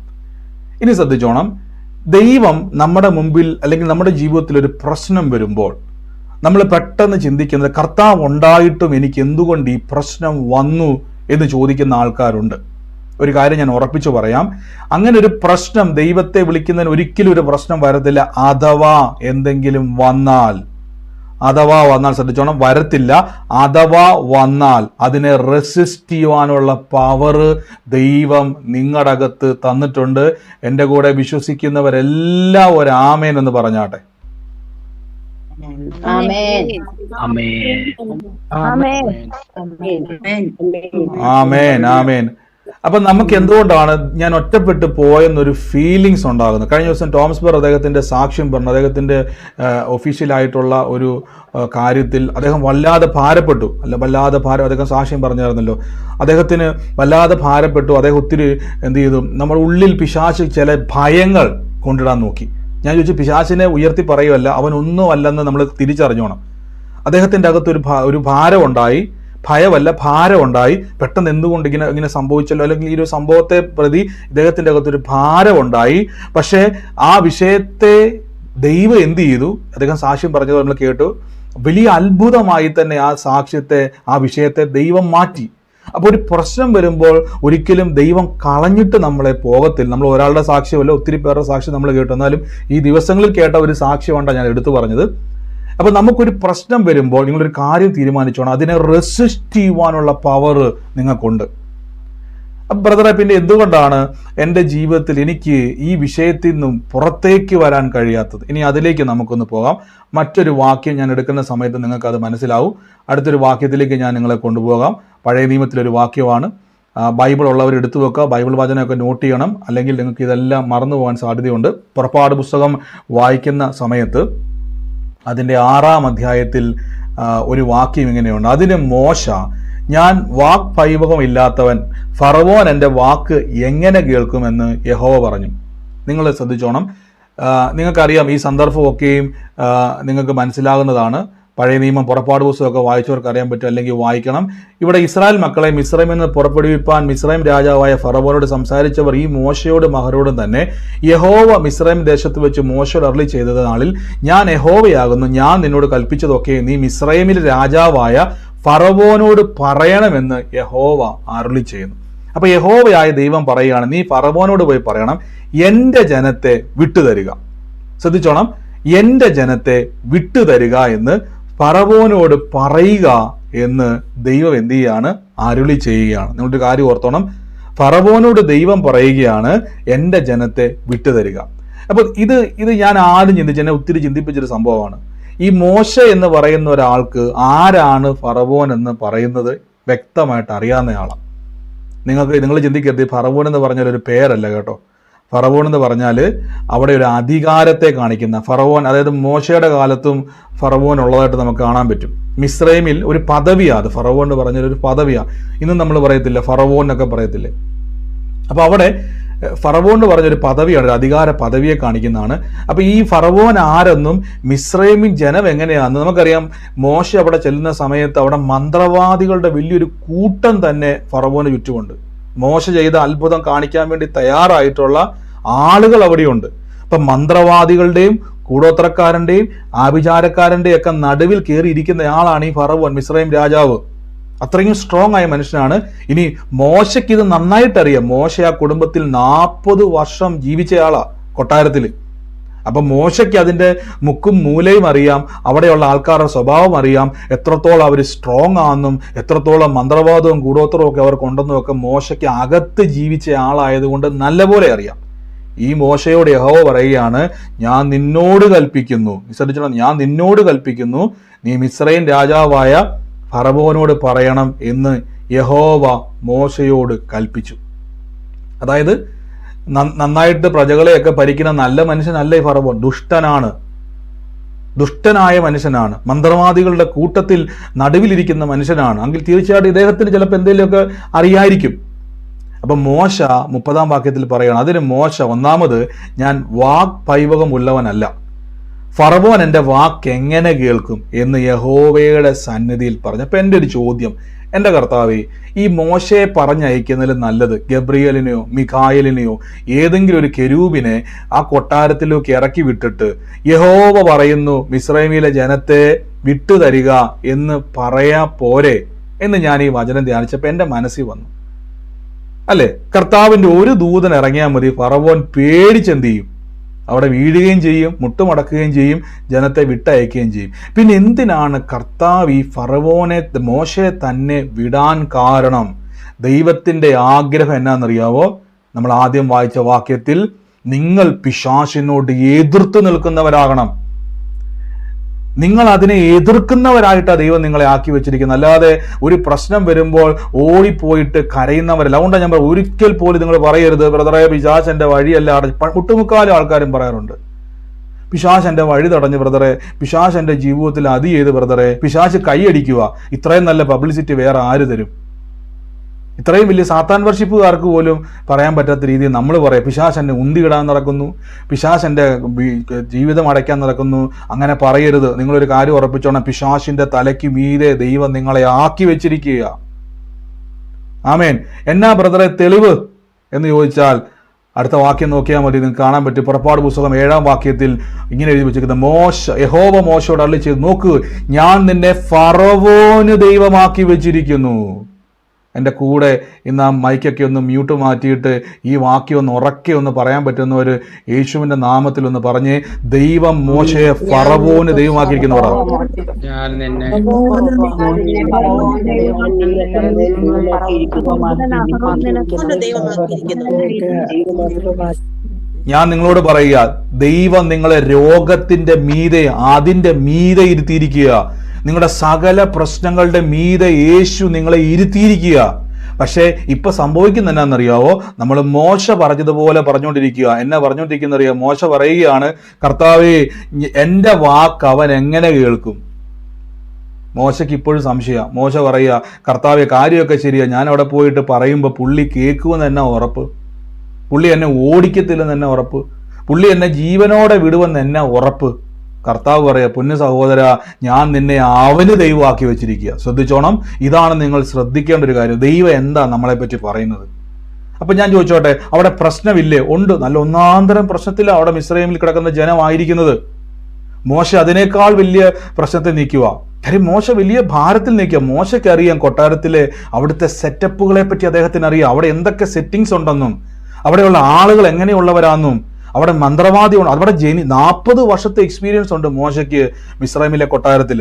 ഇനി ശ്രദ്ധിച്ചോണം, ദൈവം നമ്മുടെ മുമ്പിൽ അല്ലെങ്കിൽ നമ്മുടെ ജീവിതത്തിൽ ഒരു പ്രശ്നം വരുമ്പോൾ നമ്മൾ പെട്ടെന്ന് ചിന്തിക്കുന്നത് കർത്താവ് ഉണ്ടായിട്ടും എനിക്ക് എന്തുകൊണ്ട് ഈ പ്രശ്നം വന്നു എന്ന് ചോദിക്കുന്ന ആൾക്കാരുണ്ട്. ഒരു കാര്യം ഞാൻ ഉറപ്പിച്ചു പറയാം, അങ്ങനെ ഒരു പ്രശ്നം ദൈവത്തെ വിളിക്കുന്നതിന് ഒരിക്കലും ഒരു പ്രശ്നം വരത്തില്ല. അഥവാ എന്തെങ്കിലും വന്നാൽ ശ്രദ്ധിച്ചോണം, വരത്തില്ല. അഥവാ വന്നാൽ അതിനെ റെസിസ്റ്റ് ചെയ്യുവാനുള്ള പവർ ദൈവം നിങ്ങളുടെ അകത്ത് തന്നിട്ടുണ്ട്. എൻ്റെ കൂടെ വിശ്വസിക്കുന്നവരെല്ലാം ഒരു ആമേൻ എന്ന് പറഞ്ഞാട്ടെ. ആമേൻ, ആമേൻ. അപ്പൊ നമുക്ക് എന്തുകൊണ്ടാണ് ഞാൻ ഒറ്റപ്പെട്ടു പോയെന്നൊരു ഫീലിങ്സ് ഉണ്ടാകുന്നത്? കഴിഞ്ഞ ദിവസം ടോമസ് ബർ അദ്ദേഹത്തിന്റെ സാക്ഷ്യം പറഞ്ഞു. അദ്ദേഹത്തിന്റെ ഒഫീഷ്യലായിട്ടുള്ള ഒരു കാര്യത്തിൽ അദ്ദേഹം വല്ലാതെ ഭാരപ്പെട്ടു. അദ്ദേഹം സാക്ഷ്യം പറഞ്ഞായിരുന്നല്ലോ. അദ്ദേഹത്തിന് വല്ലാതെ ഭാരപ്പെട്ടു. അദ്ദേഹം ഒത്തിരി എന്ത് ചെയ്തു, നമ്മുടെ ഉള്ളിൽ പിശാച് ചില ഭയങ്ങൾ കൊണ്ടിടാൻ നോക്കി. ഞാൻ ചോദിച്ചു, പിശാചിനെ ഉയർത്തി പറയുമല്ല, അവനൊന്നും അല്ലെന്ന് നമ്മൾ തിരിച്ചറിഞ്ഞോണം. അദ്ദേഹത്തിന്റെ അകത്ത് ഒരു ഭാരമുണ്ടായി, ഭയമല്ല ഭാരമുണ്ടായി. പെട്ടെന്ന് എന്തുകൊണ്ട് ഇങ്ങനെ സംഭവിച്ചല്ലോ, അല്ലെങ്കിൽ ഈ ഒരു സംഭവത്തെ പ്രതി ഇദ്ദേഹത്തിന്റെ അകത്തൊരു ഭാരമുണ്ടായി. പക്ഷേ ആ വിഷയത്തെ ദൈവം എന്ത് ചെയ്തു? അദ്ദേഹം സാക്ഷ്യം പറഞ്ഞത് നമ്മൾ കേട്ടു. വലിയ അത്ഭുതമായി തന്നെ ആ വിഷയത്തെ ദൈവം മാറ്റി. അപ്പോൾ ഒരു പ്രശ്നം വരുമ്പോൾ ഒരിക്കലും ദൈവം കളഞ്ഞിട്ട് നമ്മളെ പോകത്തില്ല. നമ്മൾ ഒരാളുടെ സാക്ഷ്യമല്ല, ഒത്തിരി പേരുടെ സാക്ഷ്യം നമ്മൾ കേട്ടു. എന്നാലും ഈ ദിവസങ്ങളിൽ കേട്ട ഒരു സാക്ഷ്യമാണ് ഞാൻ എടുത്തു പറഞ്ഞത്. അപ്പൊ നമുക്കൊരു പ്രശ്നം വരുമ്പോൾ നിങ്ങളൊരു കാര്യം തീരുമാനിച്ചോണം, അതിനെ റെസിസ്റ്റ് ചെയ്യുവാനുള്ള പവർ നിങ്ങൾക്കുണ്ട്. അപ്പം ബ്രദറെ, പിന്നെ എന്തുകൊണ്ടാണ് എൻ്റെ ജീവിതത്തിൽ എനിക്ക് ഈ വിഷയത്തിൽ നിന്നും പുറത്തേക്ക് വരാൻ കഴിയാത്തത്? ഇനി അതിലേക്ക് നമുക്കൊന്ന് പോകാം. മറ്റൊരു വാക്യം ഞാൻ എടുക്കുന്ന സമയത്ത് നിങ്ങൾക്കത് മനസ്സിലാവും. അടുത്തൊരു വാക്യത്തിലേക്ക് ഞാൻ നിങ്ങളെ കൊണ്ടുപോകാം. പഴയ നിയമത്തിലൊരു വാക്യമാണ്. ബൈബിൾ ഉള്ളവർ എടുത്തു വെക്കുക, ബൈബിൾ വചനമൊക്കെ നോട്ട് ചെയ്യണം, അല്ലെങ്കിൽ നിങ്ങൾക്ക് ഇതെല്ലാം മറന്നു പോകാൻ സാധ്യതയുണ്ട്. പുറപ്പാട് പുസ്തകം വായിക്കുന്ന സമയത്ത് അതിൻ്റെ 6-ാം അധ്യായത്തിൽ ഒരു വാക്യം ഇങ്ങനെയുണ്ട്. അതിന് മോശ, ഞാൻ വാക്പൈവകം ഇല്ലാത്തവൻ, ഫറവോൻ എൻ്റെ വാക്ക് എങ്ങനെ കേൾക്കുമെന്ന് യഹോവ പറഞ്ഞു. നിങ്ങൾ ശ്രദ്ധിച്ചോണം. നിങ്ങൾക്കറിയാം, ഈ സന്ദർഭമൊക്കെയും നിങ്ങൾക്ക് മനസ്സിലാകുന്നതാണ്. പഴയ നിയമം പുറപ്പാട് പുസ്തകമൊക്കെ വായിച്ചവർക്ക് അറിയാൻ പറ്റും, അല്ലെങ്കിൽ വായിക്കണം. ഇവിടെ ഇസ്രായേൽ മക്കളെ മിസ്രൈമിൽ നിന്ന് പുറപ്പെടുവിപ്പാൻ മിസ്രൈം രാജാവായ ഫറവോനോട് സംസാരിച്ചവർ ഈ മോശയോടും മഹരോടും തന്നെ, യഹോവ മിസ്രൈം ദേശത്ത് വെച്ച് മോശയോട് അരുളി ചെയ്തത് നാളിൽ ഞാൻ യഹോവയാകുന്നു, ഞാൻ നിന്നോട് കൽപ്പിച്ചതൊക്കെ നീ മിസ്രൈമിൽ രാജാവായ ഫറവോനോട് പറയണമെന്ന് യഹോവ അരുളി ചെയ്യുന്നു. അപ്പൊ യഹോവയായ ദൈവം പറയുകയാണ്, നീ ഫറവോനോട് പോയി പറയണം, എൻ്റെ ജനത്തെ വിട്ടുതരിക. ശ്രദ്ധിച്ചോണം, എൻ്റെ ജനത്തെ വിട്ടുതരിക എന്ന് ഫറവോനോട് പറയുക എന്ന് ദൈവം എന്ത് ചെയ്യാണ്? അരുളി ചെയ്യുകയാണ്. നിങ്ങളൊരു കാര്യം ഓർത്തോണം, ഫറവോനോട് ദൈവം പറയുകയാണ്, എൻ്റെ ജനത്തെ വിട്ടുതരിക. അപ്പോൾ ഇത് ഞാൻ ആദ്യം ചിന്തിച്ച് എന്നെ ഒത്തിരി ചിന്തിപ്പിച്ചൊരു സംഭവമാണ്. ഈ മോശ എന്ന് പറയുന്ന ഒരാൾക്ക് ആരാണ് ഫറവോൻ എന്ന് പറയുന്നത് വ്യക്തമായിട്ട് അറിയാവുന്നയാളാണ്. നിങ്ങൾ ചിന്തിക്കരുത്, ഫറവോൻ എന്ന് പറഞ്ഞാൽ ഒരു പേരല്ല കേട്ടോ. ഫറവോൻ എന്ന് പറഞ്ഞാൽ അവിടെ ഒരു അധികാരത്തെ കാണിക്കുന്ന ഫറവോൻ, അതായത് മോശയുടെ കാലത്തും ഫറവോൻ ഉള്ളതായിട്ട് നമുക്ക് കാണാൻ പറ്റും. മിസ്രൈമിൽ ഒരു പദവിയാണ് അത്. ഫറവോൻ എന്ന് പറഞ്ഞാൽ ഒരു പദവിയാണ്. ഇന്നും നമ്മൾ പറയത്തില്ല, ഫറവോൻ എന്നൊക്കെ പറയത്തില്ലേ. അപ്പോൾ അവിടെ ഫറവോൻ എന്ന് പറഞ്ഞൊരു പദവിയാണ്, ഒരു അധികാര പദവിയെ കാണിക്കുന്നതാണ്. അപ്പൊ ഈ ഫറവോൻ ആരെന്നും മിസ്രൈമിൻ ജനം എങ്ങനെയാണെന്ന് നമുക്കറിയാം. മോശ അവിടെ ചെല്ലുന്ന സമയത്ത് അവിടെ മന്ത്രവാദികളുടെ വലിയൊരു കൂട്ടം തന്നെ ഫറവോന് ചുറ്റുമുണ്ട്. മോശ ചെയ്ത അത്ഭുതം കാണിക്കാൻ വേണ്ടി തയ്യാറായിട്ടുള്ള ആളുകൾ അവിടെയുണ്ട്. അപ്പൊ മന്ത്രവാദികളുടെയും കൂടോത്രക്കാരന്റെയും ആഭിചാരക്കാരന്റെയും ഒക്കെ നടുവിൽ കയറിയിരിക്കുന്നയാളാണ് ഈ ഫറവോൻ, മിസ്രൈം രാജാവ്. അത്രയും സ്ട്രോങ് ആയ മനുഷ്യനാണ്. ഇനി മോശയ്ക്ക് ഇത് നന്നായിട്ടറിയാം. മോശ ആ കുടുംബത്തിൽ 40 വർഷം ജീവിച്ചയാളാ കൊട്ടാരത്തിൽ. അപ്പൊ മോശയ്ക്ക് അതിന്റെ മുക്കും മൂലയും അറിയാം, അവിടെയുള്ള ആൾക്കാരുടെ സ്വഭാവം അറിയാം, എത്രത്തോളം അവർ സ്ട്രോങ് ആണെന്നും എത്രത്തോളം മന്ത്രവാദവും കൂടോത്രവും ഒക്കെ അവർക്ക് ഉണ്ടെന്നും ഒക്കെ മോശയ്ക്ക് അകത്ത് ജീവിച്ച ആളായതുകൊണ്ട് നല്ലപോലെ അറിയാം. ഈ മോശയോട് യഹോവ പറയുകയാണ്, ഞാൻ നിന്നോട് കൽപ്പിക്കുന്നു, ശ്രദ്ധിച്ചോളാം, ഞാൻ നിന്നോട് കൽപ്പിക്കുന്നു, നീ മിസ്രൈം രാജാവായ ഫറവോനോട് പറയണം എന്ന് യഹോവ മോശയോട് കൽപ്പിച്ചു. അതായത് നന്നായിട്ട് പ്രജകളെയൊക്കെ ഭരിക്കുന്ന നല്ല മനുഷ്യനല്ല ഈ ഫറവോൻ, ദുഷ്ടനായ മനുഷ്യനാണ്, മന്ത്രവാദികളുടെ കൂട്ടത്തിൽ നടുവിലിരിക്കുന്ന മനുഷ്യനാണ്. എങ്കിൽ തീർച്ചയായിട്ടും ഇദ്ദേഹത്തിന് ചിലപ്പോൾ എന്തെങ്കിലുമൊക്കെ അറിയായിരിക്കും. അപ്പൊ മോശ 30-ാം വാക്യത്തിൽ പറയണം, അതിന് മോശ ഒന്നാമത്, ഞാൻ വാക്പൈവകമുള്ളവനല്ല, ഫറവോൻ എൻ്റെ വാക്ക് എങ്ങനെ കേൾക്കും എന്ന് യഹോവയുടെ സന്നിധിയിൽ പറഞ്ഞു. അപ്പൊ എൻ്റെ ഒരു ചോദ്യം, എൻ്റെ കർത്താവേ, ഈ മോശയെ പറഞ്ഞയക്കുന്നതിൽ നല്ലത് ഗബ്രിയേലിനെയോ മിഖായേലിനെയോ ഏതെങ്കിലും ഒരു കെരൂബിനെ ആ കൊട്ടാരത്തിലേക്ക് ഇറക്കി വിട്ടിട്ട് യഹോവ പറയുന്നു മിസ്രൈമിലെ ജനത്തെ വിട്ടുതരിക എന്ന് പറയാ പോരെ എന്ന് ഞാൻ ഈ വചനം ധ്യാനിച്ചപ്പോൾ എൻ്റെ മനസ്സിൽ വന്നു. അല്ലെ, കർത്താവിന്റെ ഒരു ദൂതൻ ഇറങ്ങിയാൽ മതി, ഫറവോൻ പേടിച്ചെന്ത് ചെയ്യും, അവിടെ വീഴുകയും ചെയ്യും, മുട്ടുമടക്കുകയും ചെയ്യും, ജനത്തെ വിട്ടയക്കുകയും ചെയ്യും. പിന്നെ എന്തിനാണ് കർത്താവ് ഈ ഫറവോനെ, മോശയെ തന്നെ വിടാൻ കാരണം? ദൈവത്തിന്റെ ആഗ്രഹം എന്നാണെന്നറിയാവോ? നമ്മൾ ആദ്യം വായിച്ച വാക്യത്തിൽ, നിങ്ങൾ പിശാചിനോട് എതിർത്ത് നിൽക്കുന്നവരാകണം. നിങ്ങൾ അതിനെ എതിർക്കുന്നവരായിട്ടാണ് ദൈവം നിങ്ങളെ ആക്കി വെച്ചിരിക്കുന്നത്, അല്ലാതെ ഒരു പ്രശ്നം വരുമ്പോൾ ഓടിപ്പോയിട്ട് കരയുന്നവരല്ല. അതുകൊണ്ടാണ് ഞാൻ ഒരിക്കൽ പോലും നിങ്ങൾ പറയരുത്, ബ്രദറെ പിശാച് എൻ്റെ വഴിയല്ല അടഞ്ഞു. ഒട്ടുമുക്കാലും ആൾക്കാരും പറയാറുണ്ട്, പിശാച് എൻ്റെ വഴി തടഞ്ഞു ബ്രദറെ, പിശാച് എൻ്റെ ജീവിതത്തിൽ അത് ചെയ്ത് ബ്രദറെ, പിശാച് കൈയടിക്കുക. ഇത്രയും നല്ല പബ്ലിസിറ്റി വേറെ ആര് തരും? ഇത്രയും വലിയ സാത്താൻ വർഷിപ്പുകാർക്ക് പോലും പറയാൻ പറ്റാത്ത രീതിയിൽ നമ്മൾ പറയാം, പിശാച് എന്നെ ഉന്തിയിടാൻ നടക്കുന്നു, പിശാച് എൻ്റെ ജീവിതം അടയ്ക്കാൻ നടക്കുന്നു. അങ്ങനെ പറയരുത്. നിങ്ങളൊരു കാര്യം ഉറപ്പിച്ചോണം, പിശാചിന്റെ തലയ്ക്ക് മീതെ ദൈവം നിങ്ങളെ ആക്കി വെച്ചിരിക്കുക. ആമേൻ. എന്നാ ബ്രദറെ തെളിവ് എന്ന് ചോദിച്ചാൽ അടുത്ത വാക്യം നോക്കിയാൽ മതി, നിങ്ങൾക്ക് കാണാൻ പറ്റും. പുറപ്പാട് പുസ്തകം 7-ാം വാക്യത്തിൽ ഇങ്ങനെ എഴുതി വെച്ചിരിക്കുന്നത്, യഹോവ മോശയോട് അരുളി ചെയ്തു, നോക്കൂ, ഞാൻ നിന്നെ ഫറവോന് ദൈവമാക്കി വെച്ചിരിക്കുന്നു. എൻ്റെ കൂടെ ഇന്ന് ആ മൈക്കൊക്കെ ഒന്ന് മ്യൂട്ട് മാറ്റിയിട്ട് ഈ വാക്യം ഒന്ന് ഉറക്കെ ഒന്ന് പറയാൻ പറ്റുന്നവർ യേശുവിന്റെ നാമത്തിൽ ഒന്ന് പറഞ്ഞ്, ദൈവം മോശയെ ഫറവോന് ദൈവമാക്കിയിരിക്കുന്നു പറ. ഞാൻ നിങ്ങളോട് പറയുക, ദൈവം നിങ്ങളെ രോഗത്തിന്റെ മീതെ, അതിന്റെ മീതെ ഇരുത്തിയിരിക്കുക. നിങ്ങളുടെ സകല പ്രശ്നങ്ങളുടെ മീതെ യേശു നിങ്ങളെ ഇരുത്തിയിരിക്കുക. പക്ഷേ ഇപ്പൊ സംഭവിക്കുന്ന എന്നാന്നറിയാവോ? നമ്മൾ മോശ പറഞ്ഞതുപോലെ പറഞ്ഞുകൊണ്ടിരിക്കുക. എന്നാ പറഞ്ഞുകൊണ്ടിരിക്കുന്ന അറിയാം? മോശ പറയുകയാണ്, കർത്താവേ, എൻ്റെ വാക്ക് അവൻ എങ്ങനെ കേൾക്കും? മോശയ്ക്ക് ഇപ്പോഴും സംശയം. മോശ പറയുക, കർത്താവേ, കാര്യമൊക്കെ ശരിയാ, ഞാൻ അവിടെ പോയിട്ട് പറയുമ്പോൾ പുള്ളി കേൾക്കുമെന്ന് തന്നെ ഉറപ്പ്, പുള്ളി എന്നെ ഓടിക്കത്തില്ലെന്ന് തന്നെ ഉറപ്പ്, പുള്ളി എന്നെ ജീവനോടെ വിടുമെന്ന് എന്നെ ഉറപ്പ്. കർത്താവ് പറയാ, പൊന്നു സഹോദര, ഞാൻ നിന്നെ അവന് ദൈവമാക്കി വെച്ചിരിക്കുക. ശ്രദ്ധിച്ചോണം, ഇതാണ് നിങ്ങൾ ശ്രദ്ധിക്കേണ്ട ഒരു കാര്യം. ദൈവം എന്താ നമ്മളെ പറ്റി പറയുന്നത്? അപ്പൊ ഞാൻ ചോദിച്ചോട്ടെ, അവിടെ പ്രശ്നമില്ലേ? ഉണ്ട്. നല്ല ഒന്നാന്തരം പ്രശ്നത്തിലാണ് അവിടെ മിസ്രൈമിൽ കിടക്കുന്ന ജനമായിരിക്കുന്നത്. മോശ അതിനേക്കാൾ വലിയ പ്രശ്നത്തെ നീക്കുക. കാര്യം മോശ വലിയ ഭാരത്തിൽ നീക്കുക. മോശയ്ക്ക് അറിയാം കൊട്ടാരത്തിലെ അവിടുത്തെ സെറ്റപ്പുകളെ പറ്റി അദ്ദേഹത്തിന് അറിയാം. അവിടെ എന്തൊക്കെ സെറ്റിങ്സ് ഉണ്ടെന്നും അവിടെയുള്ള ആളുകൾ എങ്ങനെയുള്ളവരാണെന്നും അവിടെ മന്ത്രവാദിയുണ്ട്. അവിടെ 40 വർഷത്തെ എക്സ്പീരിയൻസ് ഉണ്ട് മോശയ്ക്ക് മിസ്രൈമിലെ കൊട്ടാരത്തിൽ.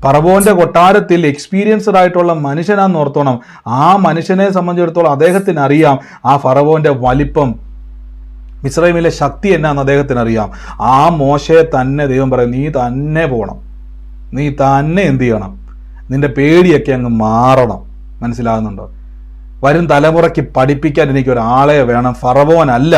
ഫറവോന്റെ കൊട്ടാരത്തിൽ എക്സ്പീരിയൻസ്ഡ് ആയിട്ടുള്ള മനുഷ്യനാന്ന് ഓർത്തോണം. ആ മനുഷ്യനെ സംബന്ധിച്ചിടത്തോളം അദ്ദേഹത്തിന് അറിയാം ആ ഫറവോന്റെ വലിപ്പം, മിസ്രൈമിലെ ശക്തി എന്നാന്ന് അദ്ദേഹത്തിന് അറിയാം. ആ മോശയെ തന്നെ ദൈവം പറയും, നീ തന്നെ പോകണം, നീ തന്നെ എന്ത് ചെയ്യണം, നിന്റെ പേടിയൊക്കെ അങ്ങ് മാറണം. മനസ്സിലാകുന്നുണ്ടോ? വരും തലമുറയ്ക്ക് പഠിപ്പിക്കാൻ എനിക്കൊരാളെ വേണം. ഫറവോനല്ല,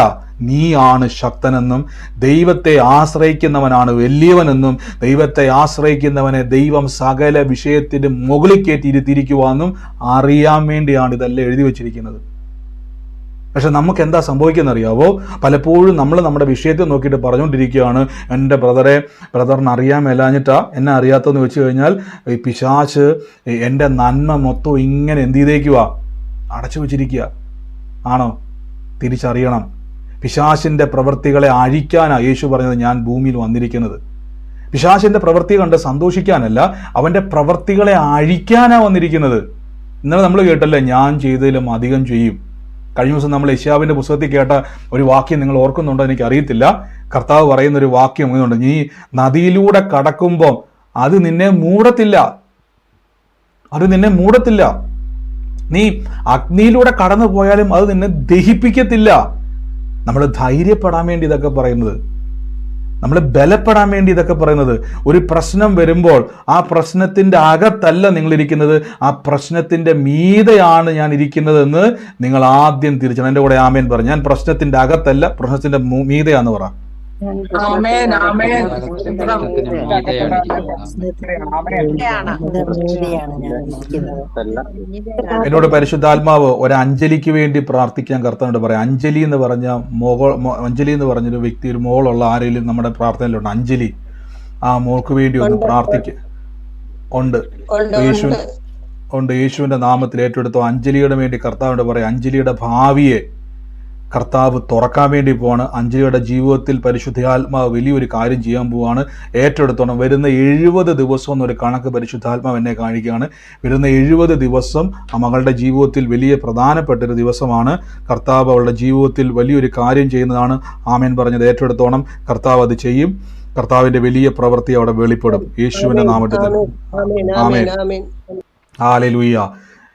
നീയാണ് ശക്തനെന്നും ദൈവത്തെ ആശ്രയിക്കുന്നവനാണ് വലിയവനെന്നും ദൈവത്തെ ആശ്രയിക്കുന്നവനെ ദൈവം സകല വിഷയത്തിന് മുകളിൽ കയറ്റി ഇരുത്തിയിരിക്കുവാന്നും അറിയാൻ വേണ്ടിയാണ് ഇതെല്ലാം എഴുതി വെച്ചിരിക്കുന്നത്. പക്ഷെ നമുക്ക് എന്താ സംഭവിക്കുന്നത് അറിയാവോ? പലപ്പോഴും നമ്മൾ നമ്മുടെ വിഷയത്തെ നോക്കിയിട്ട് പറഞ്ഞുകൊണ്ടിരിക്കുകയാണ്, എൻ്റെ ബ്രദറിന് അറിയാൻ മേലാഞ്ഞിട്ടാ എന്നെ അറിയാത്തതെന്ന് വെച്ച് കഴിഞ്ഞാൽ ഈ പിശാച് എൻ്റെ നന്മ മൊത്തം ഇങ്ങനെ എന്ത് ചെയ്തേക്കുക, അടച്ചു വച്ചിരിക്കുക. ആണോ? തിരിച്ചറിയണം. പിശാചിൻ്റെ പ്രവൃത്തികളെ അഴിക്കാനാണ് യേശു പറഞ്ഞത് ഞാൻ ഭൂമിയിൽ വന്നിരിക്കുന്നത്. പിശാചിൻ്റെ പ്രവൃത്തി കണ്ട് സന്തോഷിക്കാനല്ല, അവൻ്റെ പ്രവൃത്തികളെ അഴിക്കാനാണ് വന്നിരിക്കുന്നത്. ഇന്നലെ നമ്മൾ കേട്ടല്ലേ, ഞാൻ ചെയ്തതിലും അധികം ചെയ്യും. കഴിഞ്ഞ ദിവസം നമ്മൾ യെശയ്യാവിൻ്റെ പുസ്തകത്തിൽ കേട്ട ഒരു വാക്യം നിങ്ങൾ ഓർക്കുന്നുണ്ടോ എനിക്ക് അറിയത്തില്ല. കർത്താവ് പറയുന്നൊരു വാക്യം ഇതുണ്ട്, നീ നദിയിലൂടെ കടക്കുമ്പോൾ അത് നിന്നെ മൂടത്തില്ല, അത് നിന്നെ മൂടത്തില്ല. നീ അഗ്നിയിലൂടെ കടന്നു പോയാലും അത് നിന്നെ ദഹിപ്പിക്കത്തില്ല. നമ്മൾ ധൈര്യപ്പെടാൻ വേണ്ടി ഇതൊക്കെ പറയുന്നത്, നമ്മൾ ബലപ്പെടാൻ വേണ്ടി ഇതൊക്കെ പറയുന്നത്. ഒരു പ്രശ്നം വരുമ്പോൾ ആ പ്രശ്നത്തിൻ്റെ അകത്തല്ല നിങ്ങളിരിക്കുന്നത്, ആ പ്രശ്നത്തിൻ്റെ മീതെയാണ് ഞാൻ ഇരിക്കുന്നതെന്ന് നിങ്ങൾ ആദ്യം തിരിച്ചണം. എൻ്റെ കൂടെ ആമേൻ പറഞ്ഞു. ഞാൻ പ്രശ്നത്തിൻ്റെ അകത്തല്ല, പ്രശ്നത്തിൻ്റെ മീതെയാന്ന് പറ. എന്നോട് പരിശുദ്ധാത്മാവ് ഒരു അഞ്ജലിക്ക് വേണ്ടി പ്രാർത്ഥിക്കാൻ കർത്താവിനോട് പറയാം. അഞ്ജലി എന്ന് പറഞ്ഞൊരു വ്യക്തി, ഒരു മോളുള്ള ആരെങ്കിലും നമ്മുടെ പ്രാർത്ഥനയിലുണ്ട്? അഞ്ജലി, ആ മോൾക്ക് വേണ്ടി ഒന്ന് പ്രാർത്ഥിക്കുക. ഉണ്ട്, യേശുവിന്റെ നാമത്തിൽ ഏറ്റെടുത്തോ. അഞ്ജലിയുടെ വേണ്ടി കർത്താവിനോട് പറയാം. അഞ്ജലിയുടെ ഭാവിയെ കർത്താവ് തുറക്കാൻ വേണ്ടി പോവാണ്. അഞ്ജലിയുടെ ജീവിതത്തിൽ പരിശുദ്ധാത്മാവ് വലിയൊരു കാര്യം ചെയ്യാൻ പോവാണ്. ഏറ്റെടുത്തോണം. വരുന്ന 70 ദിവസം എന്നൊരു കണക്ക് പരിശുദ്ധാത്മാവ് എന്നെ കാണിക്കുകയാണ്. വരുന്ന 70 ദിവസം ആ മകളുടെ ജീവിതത്തിൽ വലിയ പ്രധാനപ്പെട്ടൊരു ദിവസമാണ്. കർത്താവ് അവളുടെ ജീവിതത്തിൽ വലിയൊരു കാര്യം ചെയ്യുന്നതാണ്. ആമേൻ പറഞ്ഞത് ഏറ്റെടുത്തോണം. കർത്താവ് അത് ചെയ്യും. കർത്താവിന്റെ വലിയ പ്രവൃത്തി അവിടെ വെളിപ്പെടും യേശുവിന്റെ നാമത്തിൽ തന്നെ. ആമേൻ, ഹല്ലേലൂയ.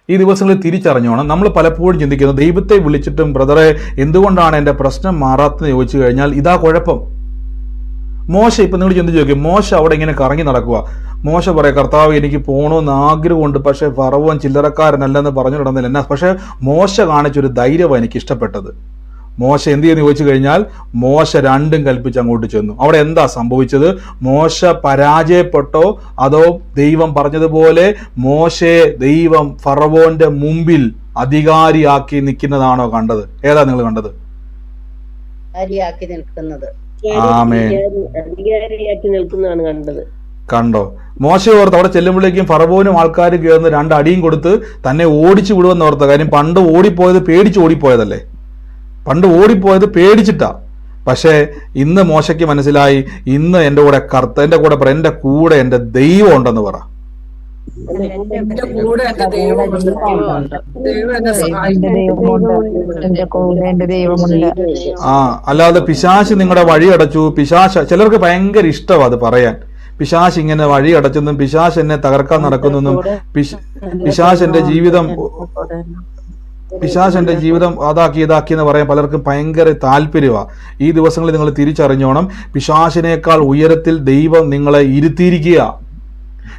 ഈ ദിവസങ്ങളിൽ തിരിച്ചറിഞ്ഞോണം. നമ്മൾ പലപ്പോഴും ചിന്തിക്കുന്നത്, ദൈവത്തെ വിളിച്ചിട്ടും ബ്രദറെ എന്തുകൊണ്ടാണ് എൻ്റെ പ്രശ്നം മാറാത്തതെന്ന് ചോദിച്ചു കഴിഞ്ഞാൽ ഇതാ കുഴപ്പം. മോശ, ഇപ്പം നിങ്ങൾ ചിന്തിച്ച് നോക്കി, മോശ അവിടെ ഇങ്ങനെ കറങ്ങി നടക്കുക. മോശ പറയാം, കർത്താവ് എനിക്ക് പോകണമെന്ന് ആഗ്രഹമുണ്ട്, പക്ഷേ ഫറവോൻ ചില്ലറക്കാരനല്ലെന്ന് പറഞ്ഞു നടന്നില്ല. എന്നാ പക്ഷേ മോശ കാണിച്ചൊരു ധൈര്യമാണ് എനിക്ക് ഇഷ്ടപ്പെട്ടത്. മോശ എന്ത് ചെയ്യുന്നു ചോദിച്ചു കഴിഞ്ഞാൽ, മോശ രണ്ടും കൽപ്പിച്ച് അങ്ങോട്ട് ചെന്നു. അവിടെ എന്താ സംഭവിച്ചത്? മോശ പരാജയപ്പെട്ടോ അതോ ദൈവം പറഞ്ഞതുപോലെ മോശയെ ദൈവം ഫറവോന്റെ മുമ്പിൽ അധികാരിയാക്കി നിൽക്കുന്നതാണോ കണ്ടത്? ഏതാ നിങ്ങൾ കണ്ടത്? ആമേൻ, കണ്ടോ? മോശ ഓർത്ത് അവിടെ ചെല്ലുമ്പോഴേക്കും ഫറവോനും ആൾക്കാർ കയറുന്ന 2 അടിയും കൊടുത്ത് തന്നെ ഓടിച്ചു വിടുമെന്ന് ഓർത്ത. കാര്യം പണ്ട് ഓടിപ്പോയത് പേടിച്ച് ഓടിപ്പോയതല്ലേ, പണ്ട് ഓടിപ്പോയത് പേടിച്ചിട്ടാ. പക്ഷേ ഇന്ന് മോശയ്ക്ക് മനസ്സിലായി, ഇന്ന് എൻ്റെ കൂടെ എൻ്റെ കൂടെ എൻ്റെ ദൈവം ഉണ്ടെന്ന് പറ. അല്ലാതെ പിശാച് നിങ്ങളുടെ വഴി അടച്ചു, ചിലർക്ക് ഭയങ്കര ഇഷ്ടമാണ് അത് പറയാൻ. പിശാച് ഇങ്ങനെ വഴി അടച്ചെന്നും പിശാച് എന്നെ തകർക്കാൻ നടക്കുന്നെന്നും പിശാച് എൻ്റെ ജീവിതം ഇതാക്കി എന്ന് പറയാൻ പലർക്കും ഭയങ്കര താല്പര്യമാണ്. ഈ ദിവസങ്ങളിൽ നിങ്ങൾ തിരിച്ചറിഞ്ഞോണം, പിശാചിനേക്കാൾ ഉയരത്തിൽ ദൈവം നിങ്ങളെ ഇരുത്തിയിരിക്കുക.